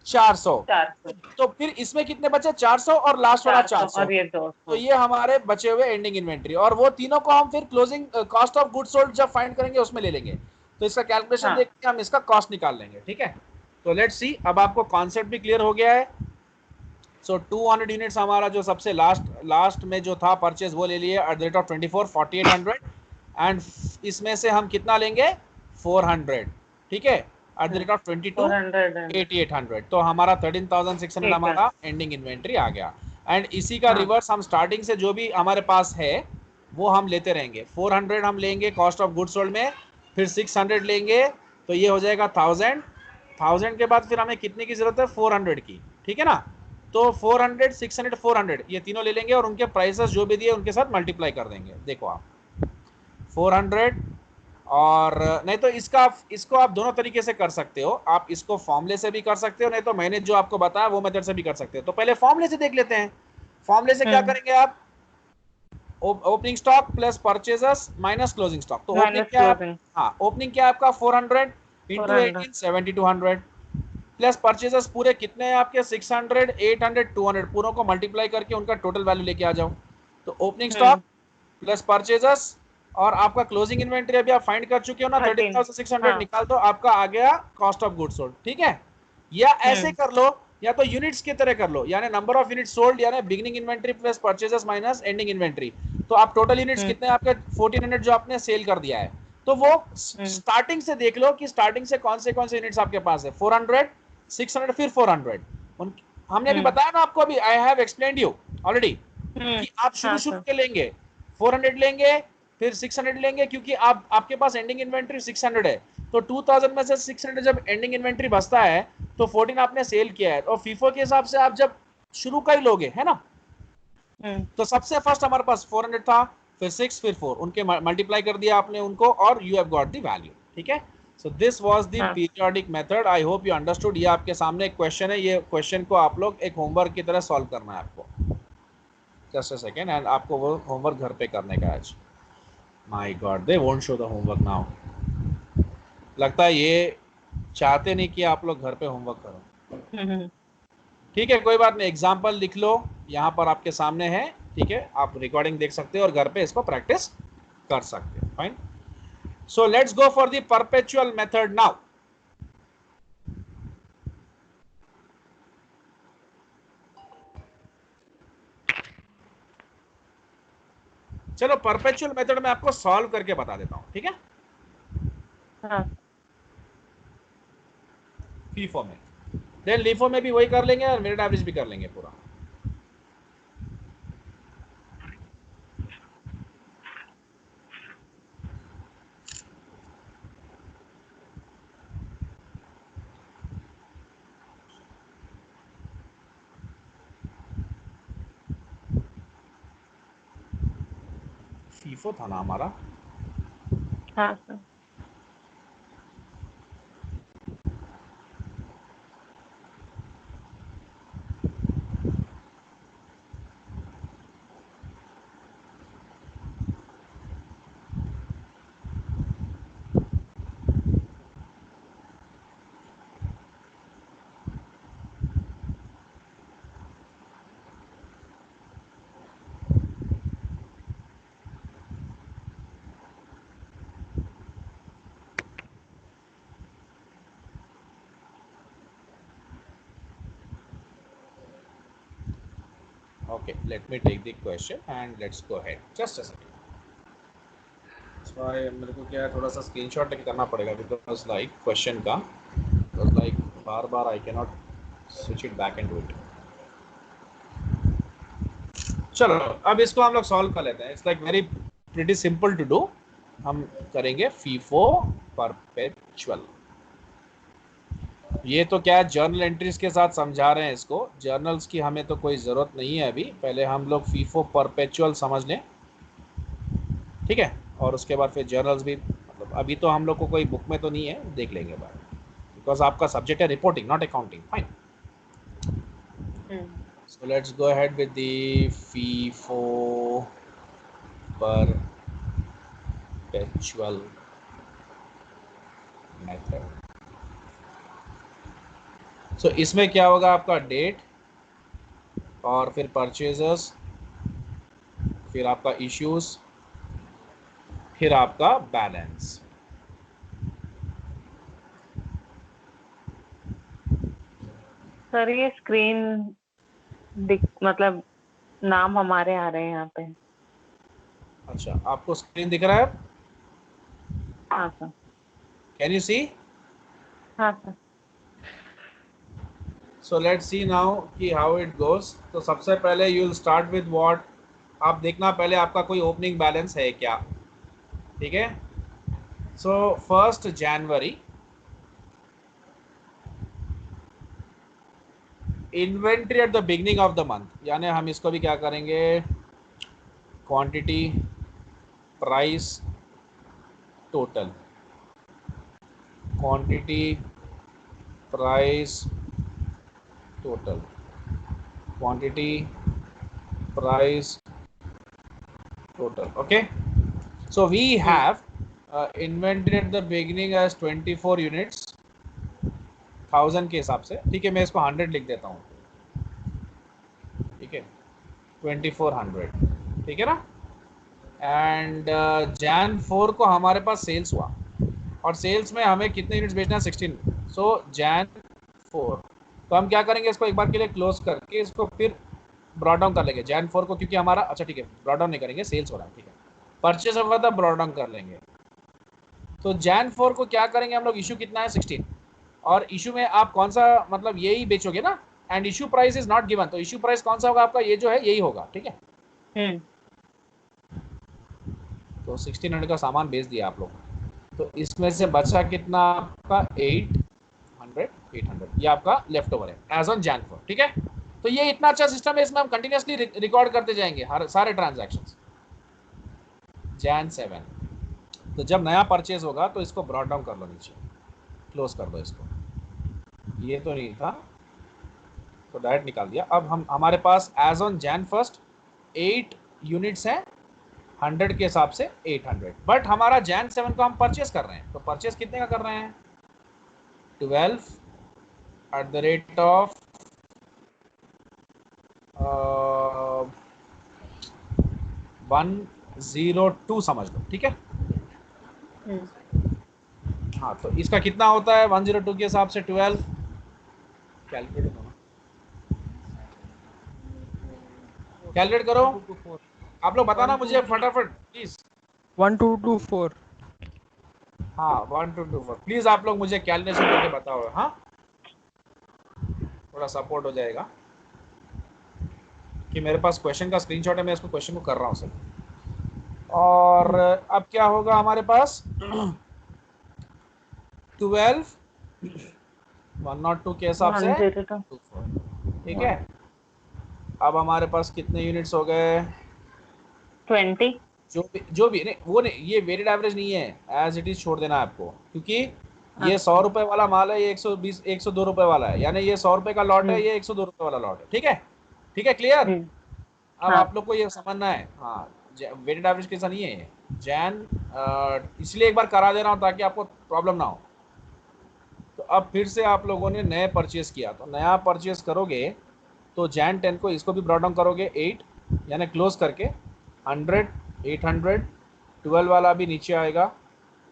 400। 400 तो फिर इसमें कितने बचे, 400 और लास्ट वाला 400 400। और ये तो 200। ये हमारे बचे हुए एंडिंग इन्वेंट्री, और वो तीनों को हम फिर closing cost of goods sold जब फाइंड करेंगे उसमें ले लेंगे। तो इसका कैलकुलेशन हाँ देख के हम इसका कॉस्ट निकाल लेंगे, ठीक है। तो लेट्स सी, अब आपको कॉन्सेप्ट भी क्लियर हो गया है। सो 200 यूनिट्स हमारा जो सबसे लास्ट में जो था परचेज वो ले लिए eight the rate of 24 4800। And इसमें से हम कितना लेंगे, 400, ठीक है, eight the rate of 22 400 and 8800। तो हमारा 13600 ठीक है। हमारा एंडिंग इन्वेंट्री आ गया। एंड इसी का हाँ रिवर्स हम स्टार्टिंग से जो भी हमारे पास है वो हम लेते रहेंगे। 400 हम लेंगे कॉस्ट ऑफ गुड्स सोल्ड में, फिर 600 लेंगे तो ये हो जाएगा 1000। 1000 के बाद फिर हमें कितने की जरूरत है, 400 की, ठीक है ना। तो 400 600 400 ये तीनों ले लेंगे और उनके प्राइसेस जो भी दिए उनके साथ मल्टीप्लाई कर देंगे। देखो आप 400, और नहीं तो इसको आप दोनों तरीके से कर सकते हो। आप इसको फॉर्मूले से भी कर सकते हो, नहीं तो मैंने जो आपको बताया वो मेथड से भी कर सकते हो। तो पहले फॉर्मूले से देख लेते हैं। फॉर्मूले से क्या करेंगे आप, opening stock plus purchasers minus closing stock. तो ओपनिंग माइनस क्या है, क्लोजिंग हाँ ओपनिंग क्या है आपका 400 इंटू 400 18 7200 प्लस परचेजर्स पूरे कितने हैं आपके 600 800 200 पूरों को मल्टीप्लाई करके उनका टोटल वैल्यू लेके आ जाओ। तो ओपनिंग स्टॉक प्लस परचेजर्स और आपका क्लोजिंग इन्वेंट्री अभी आप फाइंड कर चुके हो ना 13। 13600 हाँ निकाल दो, आपका आ गया कॉस्ट ऑफ गुड्स सोल्ड, ठीक है। या ऐसे कर लो या तो यूनिट्स की तरह कर लो, यानी नंबर ऑफ यूनिट सोल्ड यानी beginning inventory plus purchases minus ending inventory. तो आप टोटल यूनिट्स कितने आपके 1400 जो आपने सेल कर दिया है, तो वो स्टार्टिंग से देख लो कि स्टार्टिंग से कौन से यूनिट्स आपके पास है, 400 600 फिर 400। हमने अभी बताया ना आपको, अभी I have explained you already कि आप शुरू हाँ शुरू सर के लेंगे 400 लेंगे फिर 600 लेंगे, क्योंकि आप आपके पास एंडिंग इन्वेंट्री 600 है। तो 2000 में से 600 जब एंडिंग इन्वेंट्री बचता है तो 14 आपने सेल किया है, और फीफो के हिसाब से आप जब शुरू का ही लोगे है ना। तो सबसे फर्स्ट हमारे पास 400 था, फिर 6 फिर 4 उनके मल्टीप्लाई कर दिया आपने उनको और you have got the value, ठीक है। सो दिस वाज द हाँ periodic method. I hope you understood. ये आपके सामने एक क्वेश्चन है, ये क्वेश्चन को आप लोग एक होमवर्क की तरह सॉल्व करना है आपको। जस्ट अ सेकेंड, एंड आपको वो होमवर्क घर पे करने का है आज। My God, they won't show the homework now. लगता है ये चाहते नहीं कि आप लोग घर पे होमवर्क करो। ठीक है, कोई बात नहीं, एग्जाम्पल लिख लो, यहाँ पर आपके सामने है, ठीक है। आप रिकॉर्डिंग देख सकते हो और घर पे इसको प्रैक्टिस कर सकते हो। Fine, so let's go for the perpetual method now. चलो परपेचुअल मेथड में आपको सॉल्व करके बता देता हूं, ठीक है। हाँ फीफो में, देन लीफो में भी वही कर लेंगे और मेरिट एवरेज भी कर लेंगे पूरा। फीफो था ना हमारा, हाँ sir okay, let me take the question and let's go ahead, just a second। भाई मेरे को क्या है, थोड़ा सा स्क्रीनशॉट करना पड़ेगा बिकॉज लाइक क्वेश्चन का, बिकॉज लाइक बार बार I can not switch it back into it. चलो अब इसको हम लोग सॉल्व कर लेते हैं। It's like very pretty simple to do. हम करेंगे फीफो परपेचुअल। ये तो क्या है, जर्नल एंट्रीज के साथ समझा रहे हैं इसको। जर्नल्स की हमें तो कोई ज़रूरत नहीं है अभी, पहले हम लोग फीफो परपेचुअल समझ लें, ठीक है। और उसके बाद फिर जर्नल्स भी, मतलब अभी तो हम लोग को कोई बुक में तो नहीं है, देख लेंगे बाद, बिकॉज आपका सब्जेक्ट है reporting not accounting. Fine, so let's go ahead with the FIFO perpetual method. So इसमें क्या होगा, आपका डेट और फिर परचेजर्स, फिर आपका इश्यूज, फिर आपका बैलेंस। सर ये स्क्रीन मतलब नाम हमारे आ रहे हैं यहाँ पे। अच्छा, आपको स्क्रीन दिख रहा है? हाँ सर। Can you see? हाँ sir. So let's see now कि हाउ इट गोस। तो सबसे पहले you will start with what, आप देखना पहले आपका कोई ओपनिंग बैलेंस है क्या, ठीक है। सो 1 जनवरी inventory at the beginning of the month, यानी हम इसको भी क्या करेंगे, quantity price total, quantity price total, quantity price total. Okay, so we have inventory at the beginning as 24 units 1000 के हिसाब से, ठीक है। मैं इसको 100 लिख देता हूँ, ठीक है, 2400, ठीक है ना। एंड जैन 4 को हमारे पास सेल्स हुआ, और सेल्स में हमें कितने यूनिट्स बेचना है, 16। सो जैन 4, तो हम क्या करेंगे, इसको एक बार के लिए क्लोज करके इसको फिर ब्रॉड डाउन कर लेंगे जैन 4 को, क्योंकि हमारा, अच्छा ठीक है, ब्रॉड डाउन नहीं करेंगे, सेल्स हो रहा है, ठीक है। परचेज होगा था, ब्रॉड डाउन कर लेंगे। तो जैन 4 को क्या करेंगे हम लोग, इशू कितना है, 16। और इशू में आप कौन सा, मतलब यही बेचोगे ना, and issue price is not given, तो इशू प्राइस कौन सा होगा आपका, ये जो है यही होगा, ठीक है। तो 1600 का सामान बेच दिया आप लोग, तो इसमें से बचा कितना आपका, 800 ये आपका लेफ्ट ओवर है एज ऑन जैन 4, ठीक है। तो ये इतना अच्छा सिस्टम है, इसमें हम कंटिन्यूसली रिकॉर्ड करते जाएंगे हर सारे ट्रांजैक्शंस। जैन 7, तो जब नया परचेज होगा तो इसको ब्रॉड डाउन कर लो नीचे, क्लोज कर दो इसको, ये तो नहीं था तो डायरेक्ट निकाल दिया। अब हम, हमारे पास एज ऑन जैन 1 8 यूनिट्स हैं 100 के हिसाब से 800, बट हमारा जैन 7 को हम परचेस कर रहे हैं, तो परचेस कितने का कर रहे हैं, 12 एट द रेट ऑफ 102 समझ लो, ठीक है। हाँ, तो इसका कितना होता है 102 के हिसाब से 12, कैलकुलेट करो, कैलकुलेट करो, आप लोग बताना मुझे फटाफट प्लीज। 1224। हाँ 1224 प्लीज, आप लोग मुझे कैलकुलेशन करके बताओ, हाँ थोड़ा सपोर्ट हो जाएगा कि मेरे पास क्वेश्चन का स्क्रीनशॉट है, मैं इसको क्वेश्चन को कर रहा हूँ सर। और अब क्या होगा हमारे पास 12 102 के हिसाब से 24, ठीक है। अब हमारे पास कितने यूनिट्स हो गए, 20। जो भी नहीं, वो नहीं, ये वेटेड एवरेज नहीं है, एज इट इज छोड़ देना है आपको, क्योंकि ये 100 रुपए वाला माल है, ये 120 102 रुपए वाला है, यानी ये 100 रुपए का लॉट है, ये 102 रुपए वाला लॉट है, ठीक है, ठीक है, क्लियर। अब हाँ। आप लोग को ये समझना है, हाँ वेटेड एवरेज कैसा नहीं है ये जैन, इसलिए एक बार करा दे रहा हूँ ताकि आपको प्रॉब्लम ना हो। तो अब फिर से आप लोगों ने नए परचेज किया, तो नया परचेज करोगे तो जैन 10 को इसको भी ब्रॉड डाउन करोगे 8, यानी क्लोज करके 100 800, 12 वाला भी नीचे आएगा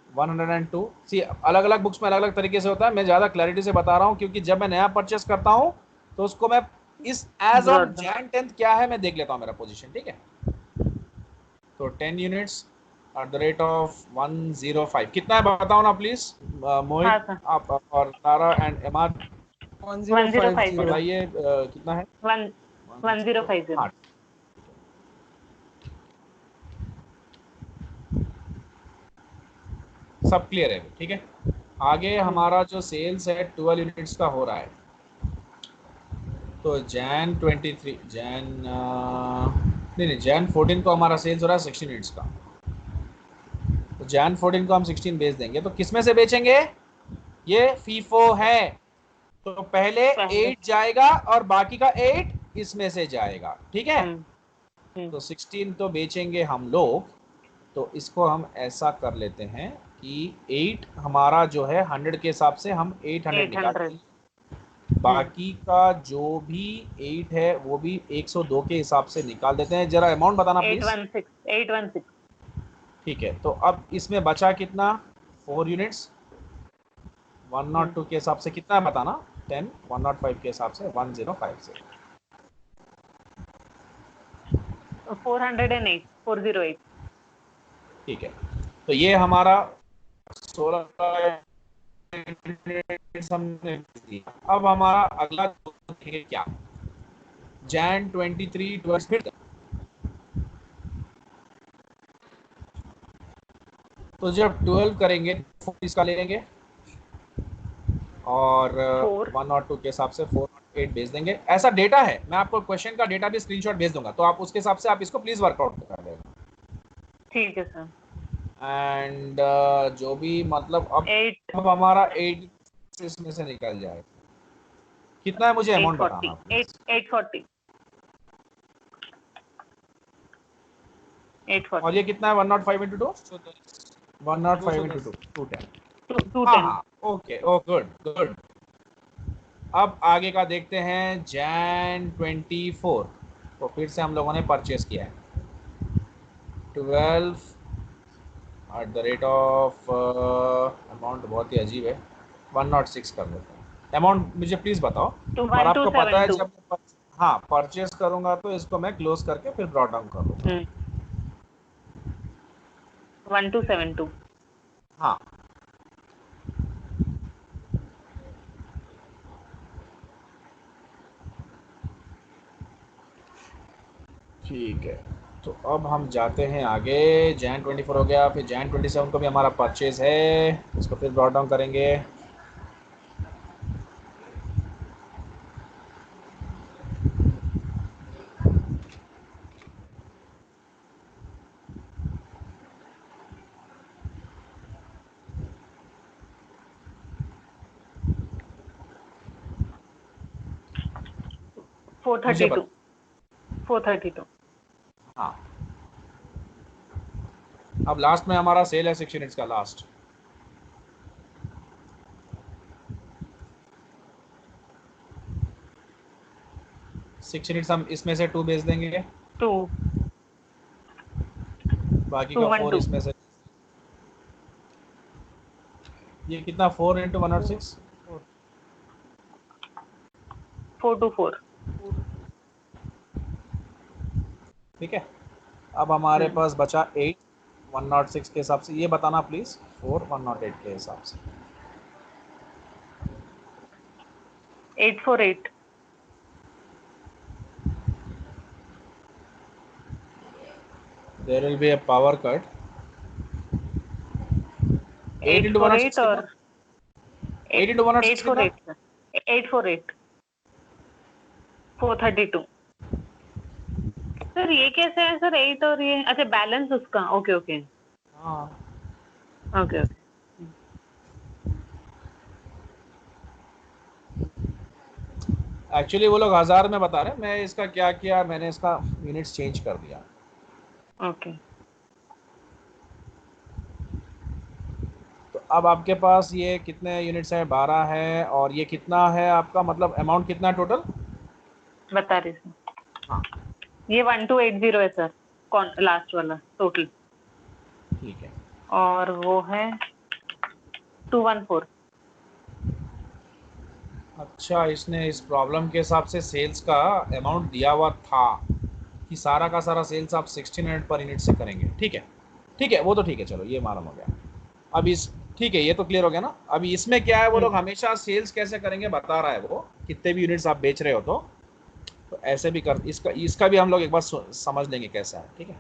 102। सी अलग अलग बुक्स में अलग अलग तरीके से होता है, मैं ज़्यादा क्लैरिटी से बता रहा हूँ क्योंकि जब मैं नया परचेस करता हूँ तो उसको मैं इस एज ऑन जैन 10 क्या है मैं देख लेता हूँ मेरा पोजीशन, ठीक है। तो 10 यूनिट्स @105 कितना है बताओ ना प्लीज। हाँ मोहित सर, आप और तारा एंड एमाद 1050. बताइए कितना है। 1050. हाँ सब क्लियर है ठीक है। आगे हमारा जो सेल्स है 12 यूनिट्स का हो रहा है। तो जैन 23 जैन नहीं जैन 14 को हमारा सेल्स हो रहा है 16 यूनिट्स का। तो जैन 14 को हम 16 बेच देंगे। तो किस में से बेचेंगे, ये फीफो है तो पहले पहले 8 जाएगा और बाकी का 8 इसमें से जाएगा ठीक है। तो 16 तो बेचेंगे हम लोग। तो इसको हम ऐसा कर लेते हैं कि 8 हमारा जो है 100 के हिसाब से हम 800 निकालते 800. हैं। बाकी का जो भी 8 है वो भी 102 के हिसाब से निकाल देते हैं। जरा अमाउंट बताना प्लीज। 816. 816. ठीक है तो अब इसमें बचा कितना 4 यूनिट्स 102 के हिसाब से कितना है बताना। 10 105 के हिसाब से 105 से 408. 408. ठीक है। तो ये हमारा 16 हमने दिया। अब हमारा अगला है क्या, जैन 23 12 फिर। तो जब 12 करेंगे इसका ले लेंगे और 4. 102 के हिसाब से 408 भेज देंगे। ऐसा डेटा है, मैं आपको क्वेश्चन का डेटा भी स्क्रीनशॉट भेज दूंगा तो आप उसके हिसाब से आप इसको प्लीज वर्कआउट कर लेना। ठीक है सर. एंड जो भी मतलब अब 8. अब हमारा 8 इसमें से निकल जाए। कितना है मुझे अमाउंट 840. बताना प्लीज। 840. और 840. ये कितना है 105 इंटू 2 105 इंटू 2 210। हाँ 210. हाँ ओके ओ गुड गुड। अब आगे का देखते हैं जैन 24। तो फिर से हम लोगों ने परचेस किया है 12 अमाउंट बहुत ही अजीब है 106 कर देते हैं। अमाउंट मुझे प्लीज बताओ। तो और आपको पता है 1272. जब हाँ परचेस करूंगा तो इसको मैं क्लोज करके फिर ब्रॉट डाउन कर लूंगा। 1272. हाँ ठीक है। तो अब हम जाते हैं आगे। जैन 24 हो गया, फिर जैन 27 को भी हमारा परचेज है, इसको फिर ब्रॉट डाउन करेंगे। मुझे 432. 432. हाँ अब लास्ट में हमारा सेल है 6 यूनिट्स का लास्ट। सिक्स यूनिट्स हम इसमें से 2 बेच देंगे, 2. बाकी का 4 212. इसमें से। ये कितना 4 इंटू 106 424. ठीक है। अब हमारे पास बचा 8 106 के हिसाब से, ये बताना प्लीज 4 108 के हिसाब से। 848. There will be a power cut. 8 into 848 106 कितना, और 8 इंटू 106 कितना। 848 सर. 848. 432. सर ये कैसे है सर 8 और ये अच्छा बैलेंस उसका. ओके ओके हाँ ओके ओके. एक्चुअली वो लोग 1000 में बता रहे हैं, मैं इसका क्या किया, मैंने इसका यूनिट्स चेंज कर दिया। ओके. तो अब आपके पास ये कितने यूनिट्स हैं, 12 है, और ये कितना है आपका मतलब अमाउंट कितना है टोटल। बता रही सर. हाँ ये 1280 है सर. कौन लास्ट वाला टोटल. ठीक है। और वो है 214. अच्छा इसने इस प्रॉब्लम के हिसाब से सेल्स का अमाउंट दिया हुआ था कि सारा का सारा सेल्स आप 1600 पर यूनिट से करेंगे, ठीक है। ठीक है, वो तो ठीक है, चलो ये मालूम हो गया। अब इस ठीक है, ये तो क्लियर हो गया ना। अभी इसमें क्या है, वो लोग हमेशा सेल्स कैसे करेंगे बता रहा है वो, कितने भी यूनिट्स आप बेच रहे हो तो ऐसे भी कर, इसका भी हम लोग एक बार समझ लेंगे कैसा है। ठीक है,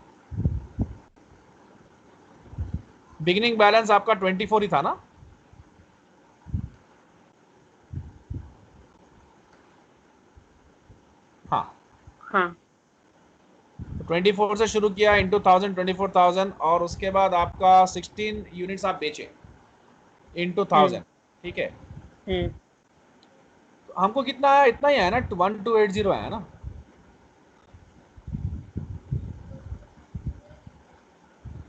बिगिनिंग बैलेंस आपका 24 ही था ना? हाँ हाँ 24 से शुरू किया इंटू 1000, 24,000, और उसके बाद आपका 16 यूनिट्स आप बेचे इंटू 1000। ठीक है, तो हमको कितना आया? इतना ही आया ना, 1280 आया ना।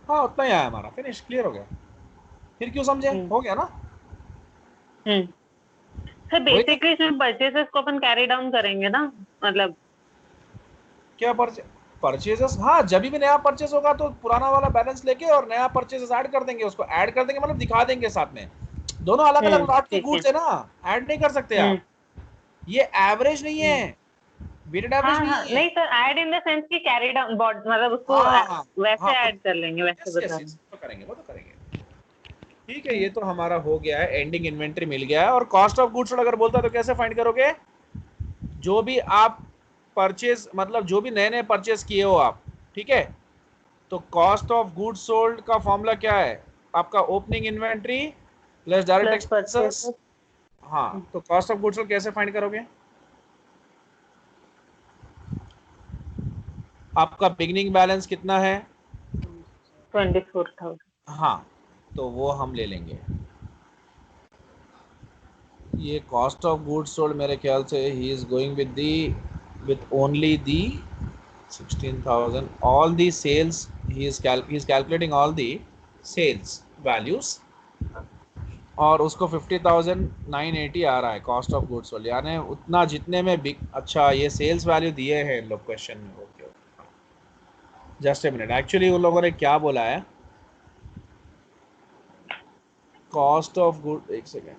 हाँ उतना ही आया हमारा, फिनिश, क्लियर हो गया। फिर क्यों समझे, हो गया ना। सर वही तो, बेसिकली सिर्फ परचेसेस को अपन कैरी डाउन करेंगे ना, मतलब क्या परचेजेस, हाँ जब भी नया परचेज होगा तो पुराना वाला बैलेंस लेके और नया परचेजेस ऐड कर देंगे, उसको ऐड कर देंगे मतलब दिखा देंगे साथ में। दोनों अलग अलग लॉट के ठीक है। गुड्स है ना, ऐड नहीं कर सकते आप। ये एवरेज नहीं है, वेटेड एवरेज हाँ हाँ नहीं है। नहीं sir, add in the sense की कैरी डाउन मतलब उसको हाँ वैसे हाँ, ऐड कर लेंगे, वैसे यस बता यस रहे यस, तो करेंगे, वो तो करेंगे। ठीक है, ये तो हमारा हो गया है, एंडिंग इन्वेंट्री मिल गया है। और कॉस्ट ऑफ गुड्स अगर बोलता तो कैसे फाइंड करोगे? जो भी आप परचेज, मतलब जो भी नए नए परचेज किए हो आप, ठीक है, तो कॉस्ट ऑफ गुड्स सोल्ड का फॉर्मूला क्या है आपका? Opening inventory plus direct plus expenses. Purchases हाँ, तो कॉस्ट ऑफ गुड्स सोल्ड कैसे फाइंड करोगे? आपका बिगिनिंग बैलेंस कितना है? 24,000। हाँ, तो वो हम ले लेंगे। ये कॉस्ट ऑफ गुड्स सोल्ड मेरे ख्याल से he is going with only the 16,000 all the sales, he is calculating all the sales values, और उसको 50,980 आ रहा है कॉस्ट ऑफ गुड्स सोल्ड, यानी उतना जितने में बिक। अच्छा, ये सेल्स वैल्यू दिए हैं इन लोग क्वेश्चन में। Okay okay, just a minute, actually उन लोगों ने क्या बोला है, कॉस्ट ऑफ गुड, एक second,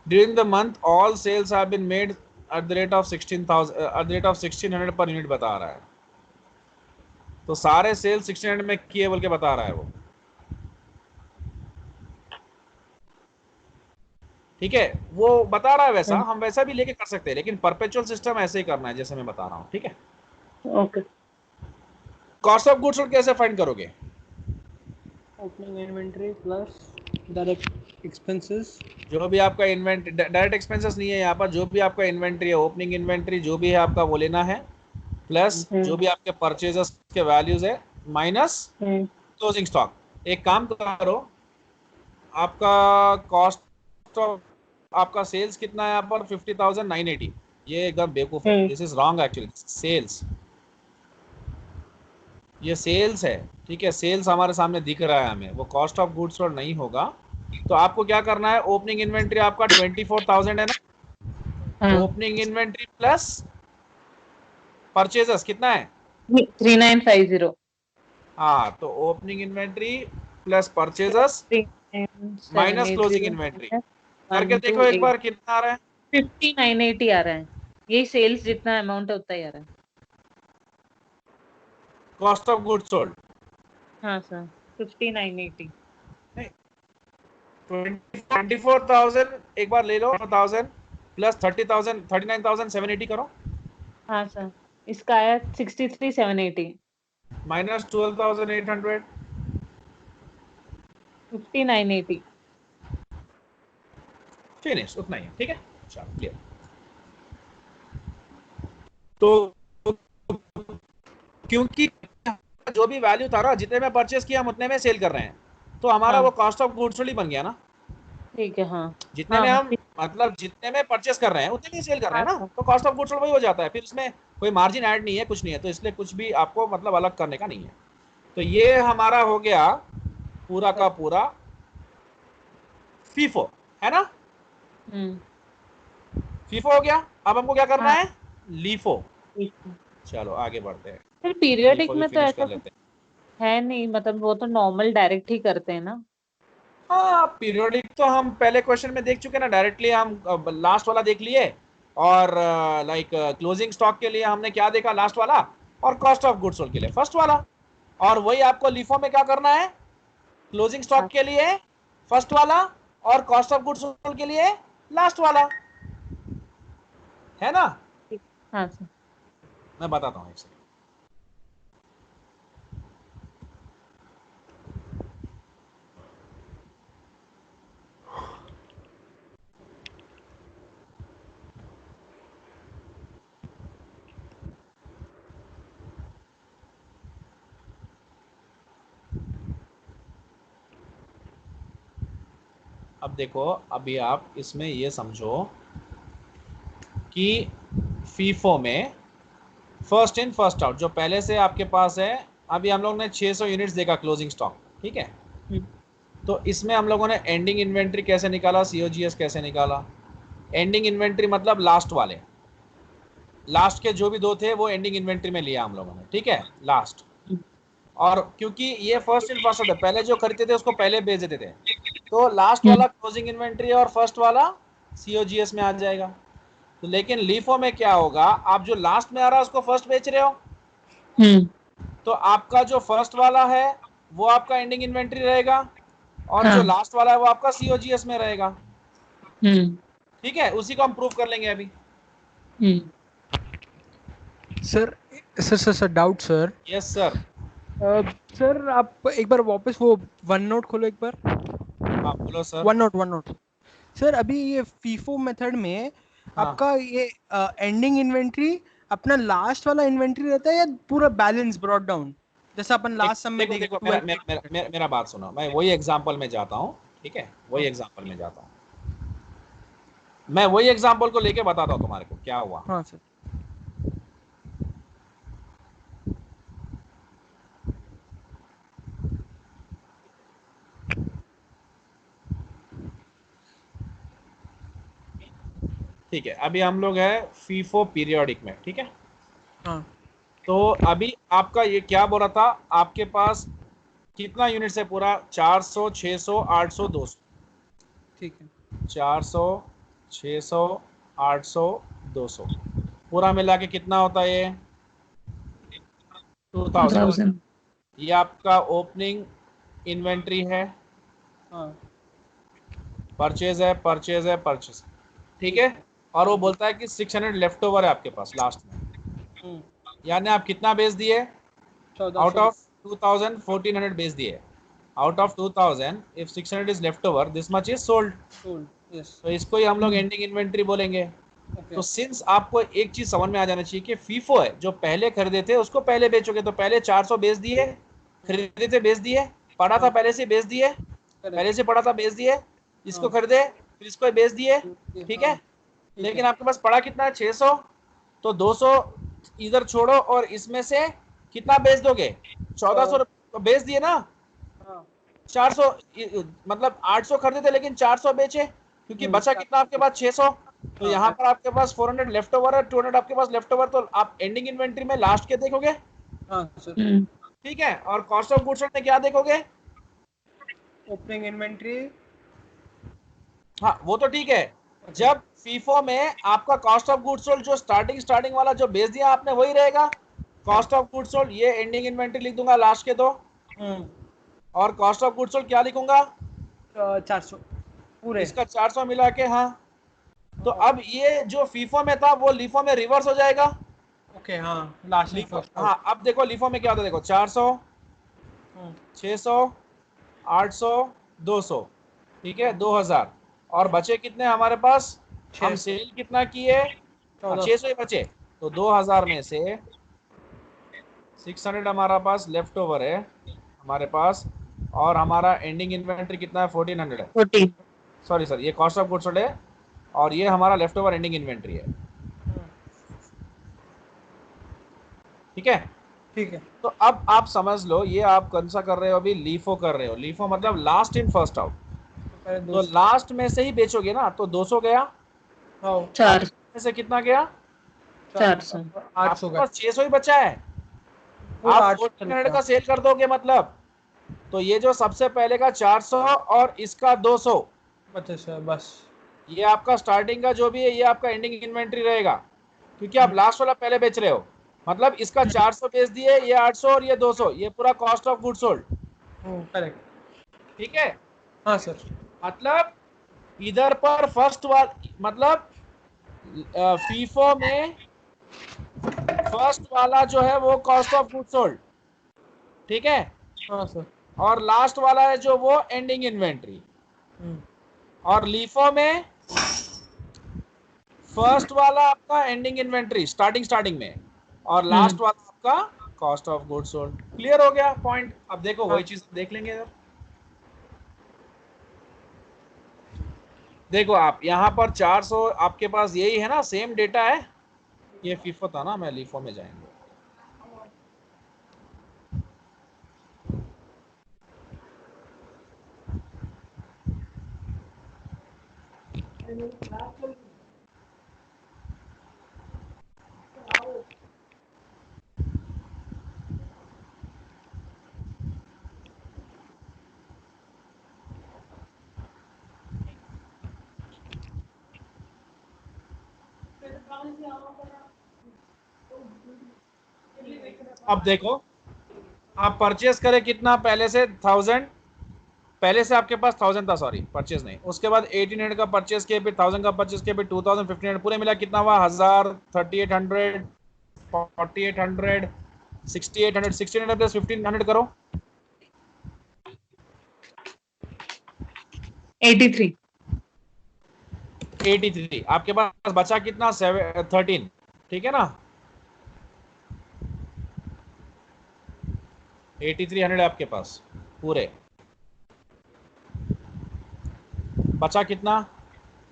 during the month all sales have been made at the rate of 16,000 at the rate of 1600 per unit बता रहा है। तो सारे सेल 1600 में किए बोल के बता रहा है वो। ठीक है, वो बता रहा है वैसा, हम वैसा भी लेके कर सकते हैं, लेकिन परपेचुअल सिस्टम ऐसे ही करना है जैसे मैं बता रहा हूँ। ठीक है, ओके। कॉस्ट ऑफ गुड्स कैसे फाइंड करोगे? Opening inventory plus direct expenses. जो भी आपका इन्वेंट्री, डायरेक्ट एक्सपेंसेस नहीं है यहाँ पर, जो भी आपका इन्वेंट्री है, ओपनिंग इन्वेंट्री जो भी है आपका वो लेना है, प्लस जो भी आपके परचेजेस के वैल्यूज है, माइनस क्लोजिंग स्टॉक। एक काम करो, आपका कॉस्ट ऑफ, आपका सेल्स कितना है यहाँ पर? 50,980। ये एकदम बेवकूफ है, this is wrong actually. Sales, ये सेल्स है, ठीक है, सेल्स हमारे सामने दिख रहा है हमें, वो कॉस्ट ऑफ गुड्स सोल्ड नहीं होगा। तो आपको क्या करना है, ओपनिंग इन्वेंट्री आपका 24,000 है ना, ओपनिंग इन्वेंट्री प्लस परचेजेस कितना है? 3950। हाँ, तो opening inventory plus purchases minus closing inventory करके देखो एक बार कितना आ रहा है। 5980 आ रहा है। यही सेल्स जितना अमाउंट है उतना ही आ रहा है। कॉस्ट ऑफ गुड्स सोल्ड, हाँ सर, 5980। 24,000 एक बार ले लो, 1000 प्लस 30,000, 39,780 करो, हाँ सर, इसका आया 63,780। माइनस 12,800, 5980। फिनिश, उतना ही है। ठीक है, चलो क्लियर। तो क्योंकि जो भी वैल्यू था ना, जितने में परचेस किया हम उतने में सेल कर रहे हैं, तो हमारा वो कॉस्ट ऑफ गुड्स सोल्ड ही बन गया ना। ठीक है। हाँ जितने में हम, मतलब जितने में परचेस कर रहे हैं उतने में सेल कर रहे हैं ना, तो कॉस्ट ऑफ गुड्स सोल्ड वही हो जाता है, फिर उसमें कोई मार्जिन ऐड नहीं है, कुछ नहीं है, तो इसलिए कुछ भी आपको मतलब अलग करने का नहीं है। तो ये हमारा हो गया पूरा का पूरा फीफो, है ना। फीफो हो गया, अब हमको क्या करना है? लीफो। चलो आगे बढ़ते हैं, फिर पीरियडिक लीफो भी में तो फिनिश ऐसा कर लेते हैं। है नहीं, मतलब वो तो नॉर्मल डायरेक्ट ही करते हैं ना। हाँ पीरियोडिक तो हम पहले क्वेश्चन में देख चुके ना, डायरेक्टली हम लास्ट वाला देख लिए, और लाइक क्लोजिंग स्टॉक के लिए हमने क्या देखा, लास्ट वाला, और कॉस्ट ऑफ गुड्स सोल्ड के लिए फर्स्ट वाला। और वही आपको लीफो में क्या करना है, क्लोजिंग स्टॉक के लिए फर्स्ट वाला, और कॉस्ट ऑफ गुड्स सोल्ड के लिए लास्ट वाला, है ना। हाँ सर। मैं बताता हूँ एक सेकंड। अब देखो, अभी आप इसमें ये समझो कि फीफो में फर्स्ट इन फर्स्ट आउट जो पहले से आपके पास है, अभी हम लोग ने 600 यूनिट्स देखा क्लोजिंग स्टॉक, ठीक है। तो इसमें हम लोगों ने एंडिंग इन्वेंट्री कैसे निकाला, सीओजीएस कैसे निकाला। एंडिंग इन्वेंट्री मतलब लास्ट वाले, लास्ट के जो भी दो थे वो एंडिंग इन्वेंट्री में लिया हम लोगों ने, ठीक है, लास्ट। और क्योंकि ये फर्स्ट इन फर्स्ट आउट है, पहले जो खरीदते थे उसको पहले बेच देते थे, तो लास्ट वाला क्लोजिंग इन्वेंट्री और फर्स्ट वाला सीओजीएस में आ जाएगा। तो लेकिन लीफो में क्या होगा, आप जो लास्ट में आ रहा है उसको फर्स्ट बेच रहे हो, तो आपका जो फर्स्ट वाला है वो आपका एंडिंग इन्वेंट्री रहेगा, और जो लास्ट वाला है वो आपका सीओजीएस में रहेगा, ठीक है। उसी को हम प्रूव कर लेंगे अभी। Sir sir doubt sir. Yes sir. Sir आप एक बार वापस वो वन नोट खोलो एक बार। हाँ बोलो सर। वन नोट सर, अभी ये फीफो मेथड में आपका ये एंडिंग इन्वेंट्री अपना लास्ट वाला इन्वेंट्री रहता है या पूरा बैलेंस ब्रॉट डाउन, जैसा अपन लास्ट सम में देखो मेरा बात सुनो, मैं वही एग्जांपल में जाता हूँ, ठीक है, वही एग्जांपल में जाता हूँ, मैं वही एग्जांपल को लेके बताता हूँ तुम्हारे को क्या हुआ। हाँ सर। ठीक है, अभी हम लोग है फीफो पीरियोडिक में, ठीक है। हाँ। तो अभी आपका ये क्या बोल रहा था, आपके पास कितना यूनिट है पूरा, 400, 600, 800, 200, ठीक है। 400, 600, 800, 200 पूरा मिला के कितना होता है ये, 2000। ये आपका ओपनिंग इन्वेंट्री है, हाँ। परचेज है, परचेज है, परचेज, ठीक है। और वो बोलता है कि 600 लेफ्ट ओवर है आपके पास लास्ट में, यानी आप कितना बेच दिए, आउट ऑफ 2000 1400 बेच दिए, out of 2000 if 600 is left over this much is sold, तो इसको ही हम लोग एंडिंग इन्वेंट्री बोलेंगे। तो सिंस आपको एक चीज समझ में आ जाना चाहिए कि फीफो है, जो पहले खरीदे थे उसको पहले बेचोगे, तो पहले 400 बेच दिए, खरीदे थे बेच दिए, पड़ा था पहले से बेच दिए, पहले से पड़ा था बेच दिए, इसको खरीदे फिर इसको बेच दिए, ठीक है। लेकिन आपके पास पड़ा कितना है, 600, तो 200 इधर छोड़ो और इसमें से कितना बेच दोगे, 1400 तो बेच दिए ना। 400 मतलब 800 खरीदे थे लेकिन 400 बेचे, क्योंकि बचा कितना आपके पास, 600। तो यहाँ पर आपके पास 400 लेफ्ट ओवर है, 200 आपके पास लेफ्ट ओवर, तो आप एंडिंग इन्वेंट्री में लास्ट के देखोगे, ठीक है। और कॉस्ट ऑफ गुड्स में क्या देखोगे, ओपनिंग इन्वेंट्री। हाँ वो तो ठीक है। जब फीफो में आपका कॉस्ट ऑफ गुड्स सोल्ड जो स्टार्टिंग वाला जो बेच दिया आपने वही रहेगा, कॉस्ट ऑफ गुड्स सोल्ड, ये एंडिंग इन्वेंट्री लिख दूंगा लास्ट के दो, और कॉस्ट ऑफ गुड्स सोल्ड क्या लिखूंगा, 400 पूरे, इसका 400 मिला के, हाँ। तो अब ये जो फीफो में था वो लीफो में रिवर्स हो जाएगा। ओके हाँ, लास्ट लीफो, हाँ अब देखो लीफो में क्या होता है, देखो 400, 600, 800, 200, ठीक है, 2000, और बचे कितने हमारे पास, हम सेल कितना किए, 600 ही बचे, तो 2000 में से 600 हमारा पास लेफ्ट ओवर है हमारे पास, और हमारा एंडिंग इन्वेंट्री कितना है, 1400 है, 14। सॉरी सर, ये कॉस्ट ऑफ गुड्स सोल्ड है, और ये हमारा लेफ्ट ओवर एंडिंग इन्वेंट्री है, ठीक है। ठीक है। तो अब आप समझ लो, ये आप कौन सा कर रहे हो, अभी लीफो कर रहे हो, लीफो मतलब लास्ट इन फर्स्ट आउट, तो लास्ट में से ही बेचोगे ना, तो 200 गया, 4 में से कितना गया, 400। 800 आपके पास 600 ही बचा है, आप 1400 का सेल कर दोगे मतलब, तो ये जो सबसे पहले का 400 और इसका 200, अच्छा बस ये आपका स्टार्टिंग का जो भी है ये आपका एंडिंग इन्वेंट्री रहेगा, क्योंकि आप लास्ट वाला पहले बेच रहे हो। मतलब इसका 400 बेच दिए, ये 800 और ये 200, ये पूरा cost of good sold. Correct. ठीक है, हाँ सर। मतलब इधर पर फर्स्ट मतलब फीफो में फर्स्ट वाला जो है वो कॉस्ट ऑफ गुड सोल्ड, ठीक है, हाँ सर। और लास्ट वाला है जो वो एंडिंग इन्वेंट्री। और लीफो में फर्स्ट वाला आपका एंडिंग इन्वेंट्री स्टार्टिंग में, और लास्ट वाला आपका cost of good sold. Clear हो गया पॉइंट? अब देखो वही चीज देख लेंगे इधर। देखो आप यहाँ पर 400 आपके पास यही है ना, सेम डेटा है। ये फीफो था ना, मैं लीफो में जाएंगे। अब देखो आप परचेस करें कितना, पहले से 1000, पहले से आपके पास 1000 था, सॉरी परचेस नहीं, उसके बाद 1800 का परचेस किया, फिर 1000 का परचेस किया, फिर 2000, 1500, पूरे मिला कितना हुआ? 1000, 3800, 4800, 6800, 1600 प्लस 1500 करो 83। 83। आपके पास बचा कितना? 13, ठीक है ना। 8300 आपके पास पूरे, बचा कितना?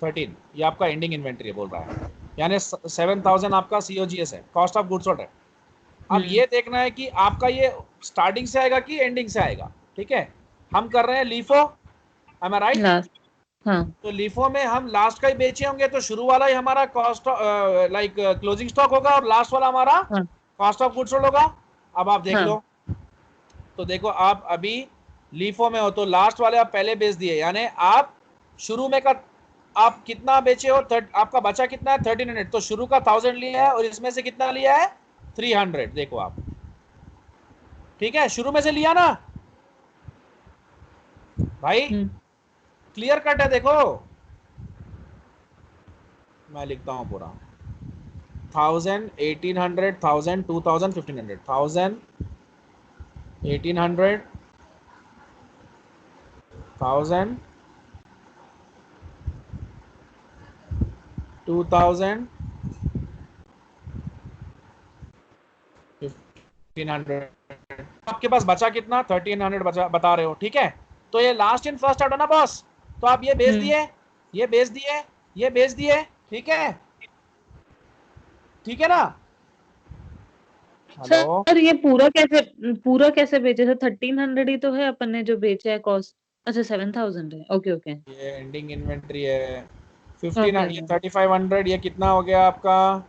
13। ये आपका एंडिंग इन्वेंट्री बोल रहा है, यानी 7000 आपका COGS है, कॉस्ट ऑफ गुड्स सोल्ड है। अब ये देखना है कि आपका ये स्टार्टिंग से आएगा कि एंडिंग से आएगा। ठीक है, हम कर रहे हैं LIFO, M I right? Last. हाँ। तो लीफो में हम लास्ट का ही बेचे होंगे, तो शुरू वाला ही हमारा कॉस्ट लाइक क्लोजिंग स्टॉक होगा, और लास्ट वाला हमारा हाँ। कॉस्ट ऑफ गुड्स सोल्ड होगा। अब आप देख हाँ। लो, तो देखो आप अभी लीफो में हो, तो लास्ट वाले आप पहले बेच दिए, यानी आप शुरू में का आप कितना बेचे हो? आपका बचा कितना है? 1300। तो शुरू का 1000 लिया है, और इसमें से कितना लिया है? 300। देखो आप, ठीक है, शुरू में से लिया ना भाई, क्लियर कट है। देखो मैं लिखता हूं पूरा, 1000, 1800, 1000, 2000, 1500, 1000, 1800, 1000, 2000, 1500। आपके पास बचा कितना? 1300 बचा, बता रहे हो, ठीक है। तो ये लास्ट इन फर्स्ट आउट है ना बॉस, तो आप ये बेच दिए, ये बेच दिए, ये बेच दिए, ठीक है, ठीक है ना। हेलो, सर ये पूरा कैसे बेचे सर? 1300 ही तो है अपन ने जो बेचा है कॉस्ट। अच्छा 7000 है। ओके ओके ये एंडिंग इन्वेंट्री है। 15, ओके। ये 3500, ये कितना हो गया आपका?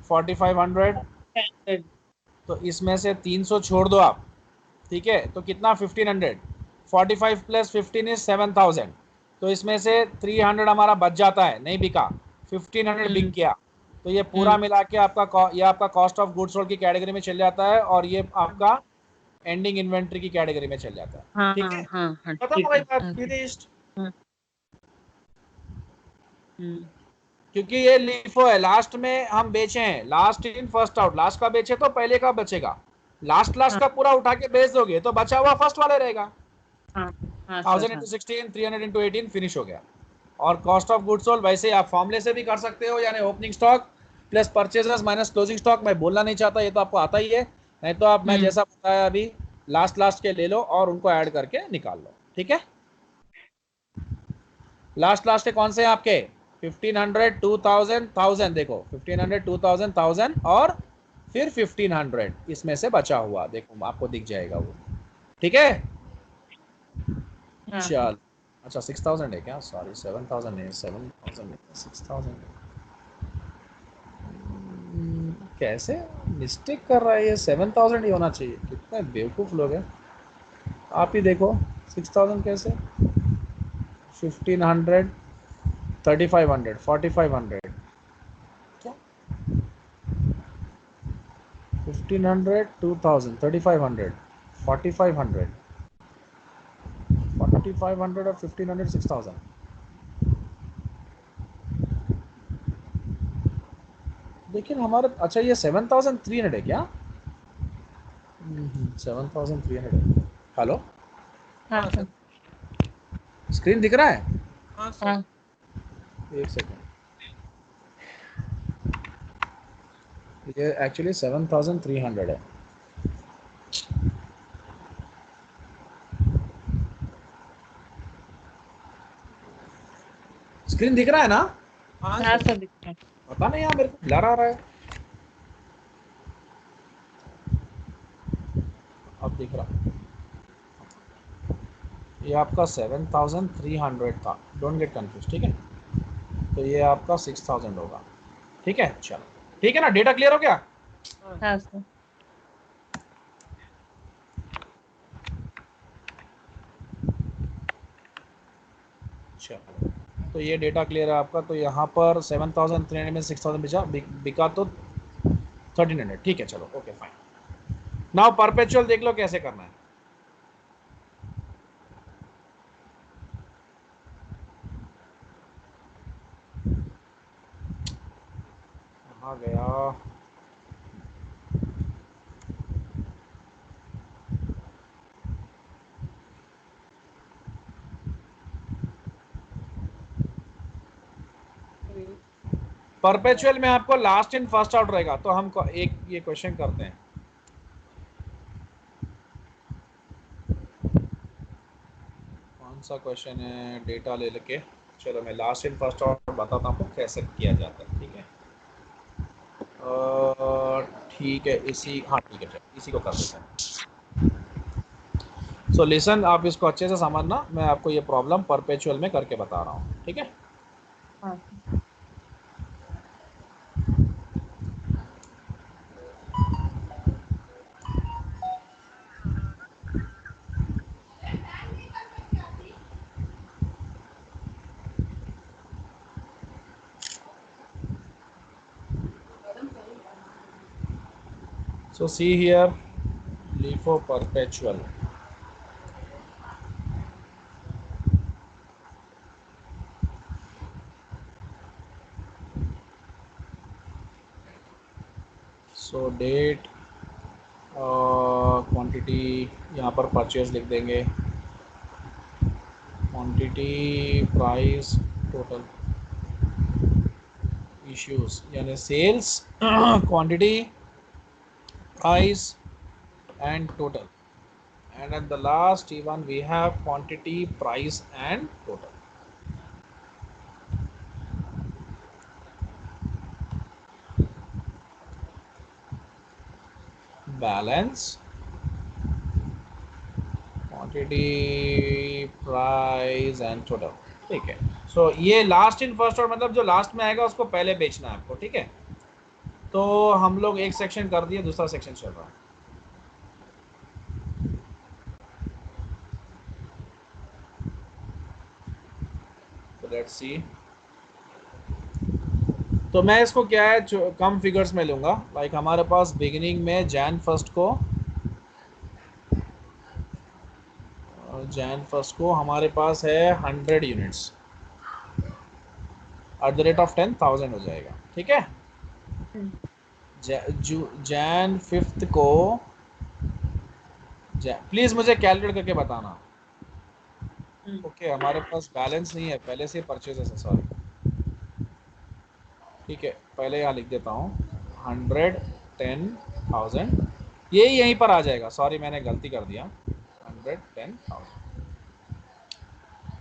4500। तो इसमें से 300 छोड़ दो आप, ठीक है, तो कितना? 1500। 45 प्लस 15 इज 7000। तो इसमें से 300 हमारा बच जाता है, नहीं बिका, 1500 बिक गया। तो ये पूरा मिला के आपका ये आपका कॉस्ट ऑफ गुड्स सोल्ड की कैटेगरी में चल जाता है, और ये आपका एंडिंग इन्वेंट्री की कैटेगरी में चल जाता है। हाँ ठीक है, हाँ हाँ खत्म हो ठीक गई है। बात, ओके। फिनिश्ड। हाँ। क्योंकि ये लीफो है, लास्ट में हम बेचे हैं, last in first out, last का बेचे तो पहले का बचेगा, लास्ट हाँ का पूरा उठा के बेच दोगे तो बचा हुआ फर्स्ट वाले रहेगा। हाँ हाँ सर 1000 हाँ। इंटू 16, 300 इंटू 18, फिनिश हो गया। और कॉस्ट ऑफ गुड्स सोल्ड वैसे आप फॉर्मूले से भी कर सकते हो, यानी opening stock plus purchasers minus closing stock. मैं बोलना नहीं चाहता, ये तो आपको आता ही है, नहीं तो आप मैं जैसा बताया अभी लास्ट के ले लो और उनको ऐड करके निकाल लो। ठीक है, लास्ट के कौन से हैं आपके? 1500, 2000, 1000। देखो 1500, 2000, 1000 और फिर 1500 इसमें से बचा हुआ, देखो आपको दिख जाएगा वो। ठीक है, हाँ। चल, अच्छा 6000 है क्या? सॉरी 7000 नहीं, 7000 नहीं, 6000। कैसे मिस्टेक कर रहा है ये? 7000 ही होना चाहिए, कितने बेवकूफ लोग हैं। आप ही देखो 6000 कैसे, 1500, 3500, 4500, क्या 1500, 2000, 3500, 4500, 4500 और 1500, 6000। लेकिन हमारे, अच्छा ये 7300 है क्या? 7300। हेलो, हाँ हाँ सर। सर। स्क्रीन दिख रहा है? हाँ सर। हाँ। एक सेकेंड, ये एक्चुअली 7300 है। स्क्रीन दिख रहा है ना? हाँ हाँ सर। सर दिख रहा है। पता नहीं यार, मेरे को ब्लर आ रहा है। अब दिख रहा है। ये आपका 7300 था, डोंट गेट कंफ्यूज, ठीक है? तो ये आपका 6000 होगा, ठीक है? चलो ठीक है ना, डेटा क्लियर हो गया? हाँ सर। चलो, तो ये डेटा क्लियर है आपका। तो यहाँ पर 7300 में 6000 बिका, बिका तो 1300, ठीक है? चलो ओके फाइन। नाउ परपेचुअल देख लो कैसे करना है। कहाँ गया? परपेचुअल में आपको लास्ट इन फर्स्ट आउट रहेगा। तो हम एक ये क्वेश्चन करते हैं। कौन सा क्वेश्चन है? डेटा ले लेके, चलो मैं लास्ट इन फर्स्ट आउट बताता हूँ कैसे किया जाता है, ठीक है? ठीक है, इसी, हाँ ठीक है, चलो इसी को कर देते हैं। सो लिसन, आप इसको अच्छे से समझना, मैं आपको ये प्रॉब्लम परपेचुअल में करके बता रहा हूँ, ठीक है? हाँ So see here, LIFO perpetual. So date, quantity, यहाँ पर परचेज लिख देंगे, क्वांटिटी, प्राइस, टोटल, इश्यूज यानी sales, quantity, price and total, and at the last even we have quantity, price and total. Balance, quantity, price and total, ठीक है? सो ये लास्ट इन फर्स्ट और मतलब जो लास्ट में आएगा उसको पहले बेचना है आपको, ठीक है? तो हम लोग एक सेक्शन कर दिए, दूसरा सेक्शन चल रहा है। तो लेट्स सी। तो मैं इसको क्या है कम फिगर्स में लूंगा। लाइक हमारे पास बिगिनिंग में जैन फर्स्ट को हमारे पास है 100 units at the rate of 10,000 हो जाएगा, ठीक है? जैन फिफ्थ को, प्लीज मुझे कैलकुलेट करके बताना। ओके, हमारे पास बैलेंस नहीं है, पहले से परचेजेस है, सॉरी, ठीक है? पहले यहाँ लिख देता हूँ 110,000, ये यहीं पर आ जाएगा, सॉरी मैंने गलती कर दिया, 110,000।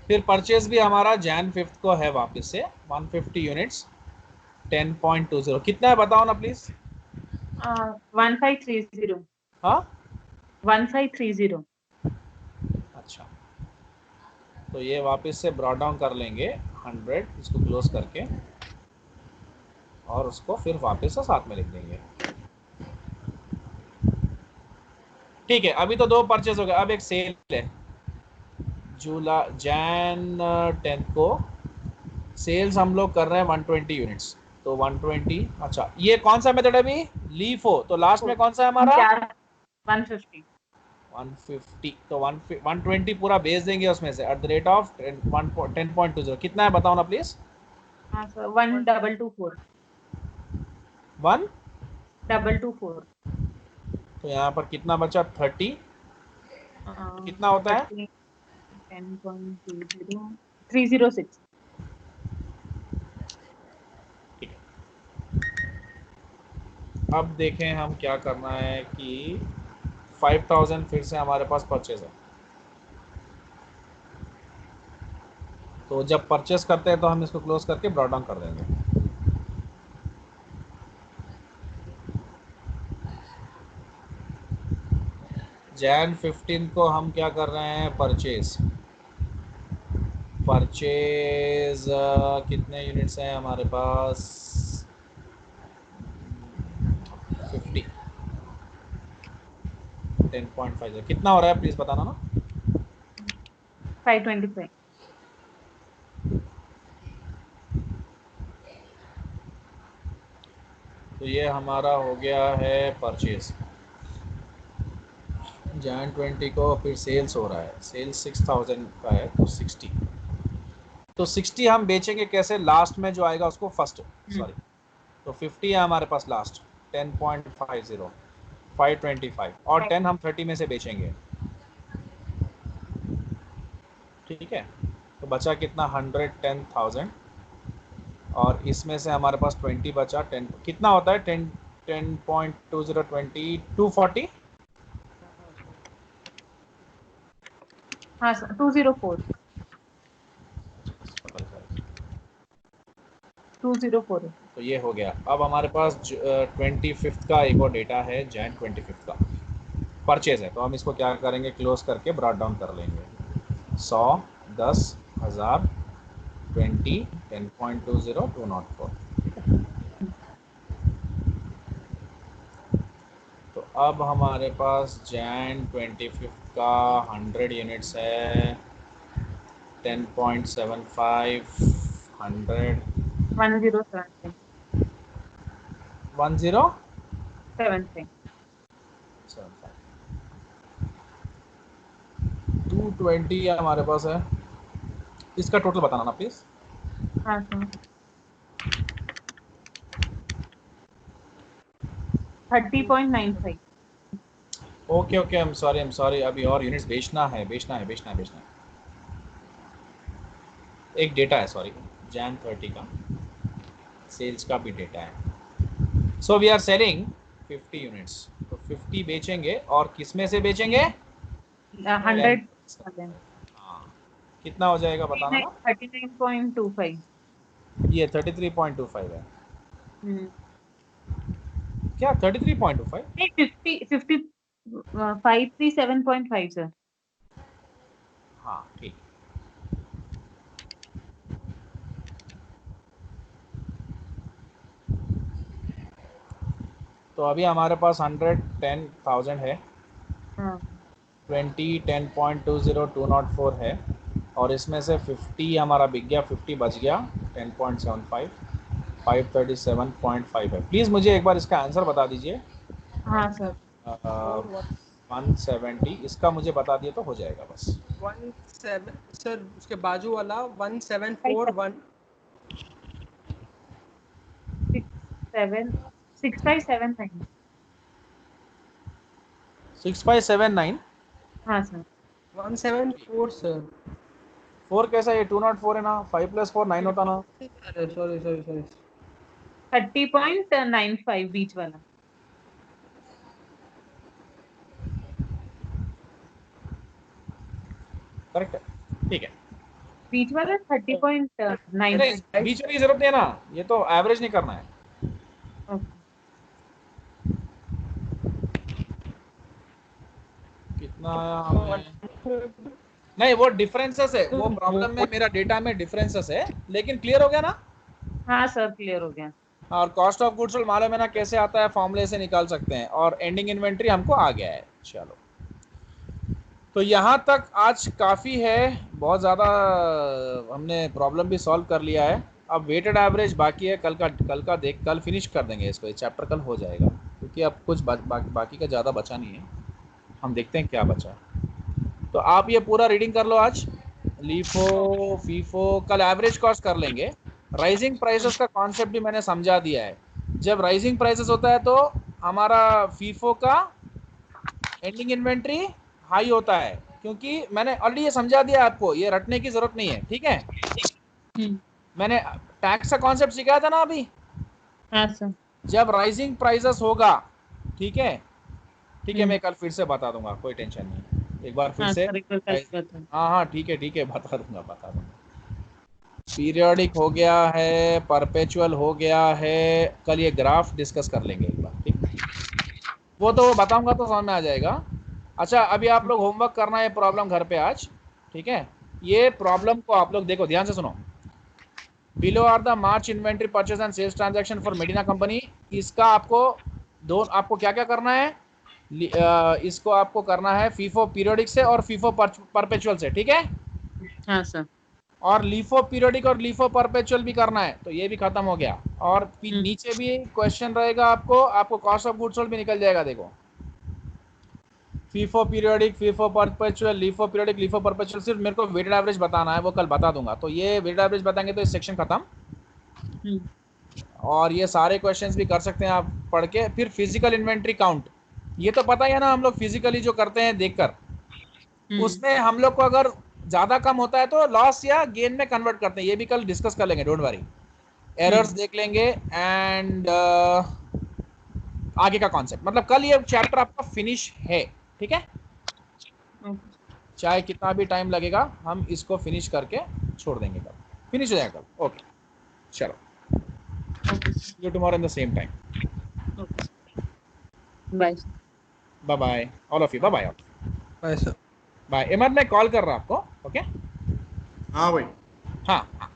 फिर परचेज भी हमारा जैन फिफ्थ को है वापस से 150 यूनिट्स, 10.20, कितना है बताओ ना प्लीज। 1530। हाँ 1530। अच्छा, तो ये वापस से ब्रॉड डाउन कर लेंगे 100, इसको क्लोज करके, और उसको फिर वापस से साथ में लिख देंगे। ठीक है, अभी तो 2 परचेज हो गए, अब एक सेल है जैन 10 को सेल्स हम लोग कर रहे हैं 120 यूनिट्स, तो 120। अच्छा ये कौन सा मेथड है अभी? लीफो, तो लास्ट में कौन सा है हमारा? 150। 150, तो 120 पूरा बेच देंगे उसमें से एट द रेट ऑफ 10.20। कितना है बताओ ना प्लीज? हाँ सर, 1224। 1224। तो यहाँ पर कितना बचा? 30। कितना होता है? 10.20 306। ठीक है, अब देखें हम क्या करना है कि 5000 फिर से हमारे पास परचेज है, तो जब परचेस करते हैं तो हम इसको क्लोज करके ब्रॉड डाउन कर देंगे। जैन 15 को हम क्या कर रहे हैं? परचेज कितने यूनिट्स हैं हमारे पास? 50। 10.50 कितना हो रहा है प्लीज बताना ना। 525। तो ये हमारा हो गया है परचेज जैन 20 को। फिर सेल्स हो रहा है, सेल्स 6000 का है, तो 60, तो 60 हम बेचेंगे कैसे? लास्ट में जो आएगा उसको फर्स्ट, सॉरी, तो 50 है हमारे पास लास्ट। 10.50 525 और 10 हम 30 में से बेचेंगे, ठीक है। तो बचा कितना? 110,000, और इसमें से हमारे पास 20 बचा। 10 कितना होता है? 10.20 240। हाँ सर, 204। 204 है। तो ये हो गया। अब हमारे पास 25 का एक और डेटा है, जैन 25 का परचेज है, तो हम इसको क्या करेंगे? क्लोज करके ब्रॉड डाउन कर लेंगे। 100, 10, 1000, 20, 10.20 204। तो अब हमारे पास जैन 25 का 100 यूनिट्स है, 10.75 100 1073। 1075 220 हमारे पास है। इसका टोटल बताना ना प्लीज। हाँ sir, 30.95। Okay okay, I am sorry, अभी और यूनिट्स बेचना है। एक डेटा है, सॉरी, जैन 30 का सेल्स का भी डेटा है। So we are selling 50 units, तो 50 बेचेंगे, और किस में से बेचेंगे? 10। 100। हाँ, कितना हो जाएगा बताना ना। 39.25। ये 33.25 है हम्म। क्या? 33.25? नहीं, 50 537.5 सर। हाँ ठीक। तो अभी हमारे पास 110,000 है, हाँ 20 10.20 है, और इसमें से 50 हमारा बिक गया, 50 बच गया, 10.75 537.5 है। प्लीज़ मुझे एक बार इसका आंसर बता दीजिए। हाँ सर। 170 इसका मुझे बता दिए तो हो जाएगा बस। 17 सर, उसके बाजू वाला 1741 6579। 6579। हाँ सर। 174 सर। 4 कैसा? ये 204 है ना, 5 + 4 9 होता ना। अरे सॉरी सॉरी सॉरी। 30.95 बीच वाला। करेक्ट है, ठीक है। बीच वाला नहीं 30.95। बीच में की जरूरत नहीं है ना, ये तो एवरेज नहीं करना है। ओके। कितना आया हमें? नहीं वो डिफरेंसेस है, वो प्रॉब्लम में मेरा डेटा में डिफरेंसेस है, लेकिन क्लियर हो गया ना। हाँ सर, क्लियर हो गया। और कॉस्ट ऑफ गुड्स सोल्ड मालूम है ना कैसे आता है? फॉर्मूले से निकाल सकते हैं, और एंडिंग इन्वेंट्री हमको आ गया है। चलो तो यहाँ तक आज काफ़ी है, बहुत ज़्यादा हमने प्रॉब्लम भी सॉल्व कर लिया है। अब वेटेड एवरेज बाकी है, कल फिनिश कर देंगे इसको, ये चैप्टर कल हो जाएगा, क्योंकि अब कुछ बाकी का ज़्यादा बचा नहीं है। हम देखते हैं क्या बचा। तो आप ये पूरा रीडिंग कर लो आज, लीफो फीफो, कल एवरेज कॉस्ट कर लेंगे। राइजिंग प्राइसेस का कॉन्सेप्ट भी मैंने समझा दिया है। जब राइजिंग प्राइसेस होता है तो हमारा फीफो का एंडिंग इन्वेंट्री हाई होता है, क्योंकि मैंने ऑलरेडी ये समझा दिया आपको, ये रटने की जरूरत नहीं है, ठीक है। मैंने टैक्स का कॉन्सेप्ट सिखाया था ना अभी। हाँ सर। जब राइजिंग प्राइसेस होगा, ठीक है, मैं कल फिर से बता दूंगा, कोई टेंशन नहीं, एक बार फिर से। हाँ ठीक है बता दूंगा। पीरियोडिक हो गया है, परपेचुअल हो गया है, कल ये ग्राफ डिस्कस कर लेंगे एक बार, ठीक। वो तो बताऊंगा तो समझ में आ जाएगा। अच्छा, अभी आप लोग होमवर्क करना है प्रॉब्लम घर पे आज, ठीक है। ये प्रॉब्लम को आप लोग देखो, ध्यान से सुनो। Below are the March inventory purchase and sales transaction for Medina company. इसका आपको क्या क्या करना है, इसको आपको करना है फीफो पीरियोडिक से और फीफो परपेचुअल से, ठीक है। हाँ सर। और लीफो पीरियोडिक और लीफो परपेचुअल भी करना है, तो ये भी खत्म हो गया। और नीचे भी क्वेश्चन रहेगा, आपको कॉस्ट ऑफ गुड्स सोल्ड भी निकल जाएगा, देखो। FIFO periodic, FIFO perpetual, LIFO periodic, LIFO perpetual, सिर्फ मेरे को वेटेड एवरेज बताना है, वो कल बता दूंगा। तो ये वेटेड एवरेज बताएंगे तो इस सेक्शन खत्म। और ये सारे क्वेश्चंस भी कर सकते हैं आप पढ़ के। फिर फिजिकल इन्वेंट्री काउंट, ये तो पता ही है ना, हम लोग फिजिकली जो करते हैं देखकर, उसमें हम लोग को अगर ज्यादा कम होता है तो लॉस या गेन में कन्वर्ट करते हैं, ये भी कल डिस्कस कर लेंगे, डोंट वरी। एरर्स देख लेंगे एंड आगे का कॉन्सेप्ट, मतलब कल ये चैप्टर आपका फिनिश है, ठीक है। चाहे कितना भी टाइम लगेगा, हम इसको फिनिश करके छोड़ देंगे, कल फिनिश हो जाएगा कल। ओके, चलो, see you tomorrow in the same time. Bye bye all of you, bye bye bye sir. Bye. इमर मैं कॉल कर रहा हूं आपको, ओके। हाँ भाई। हाँ।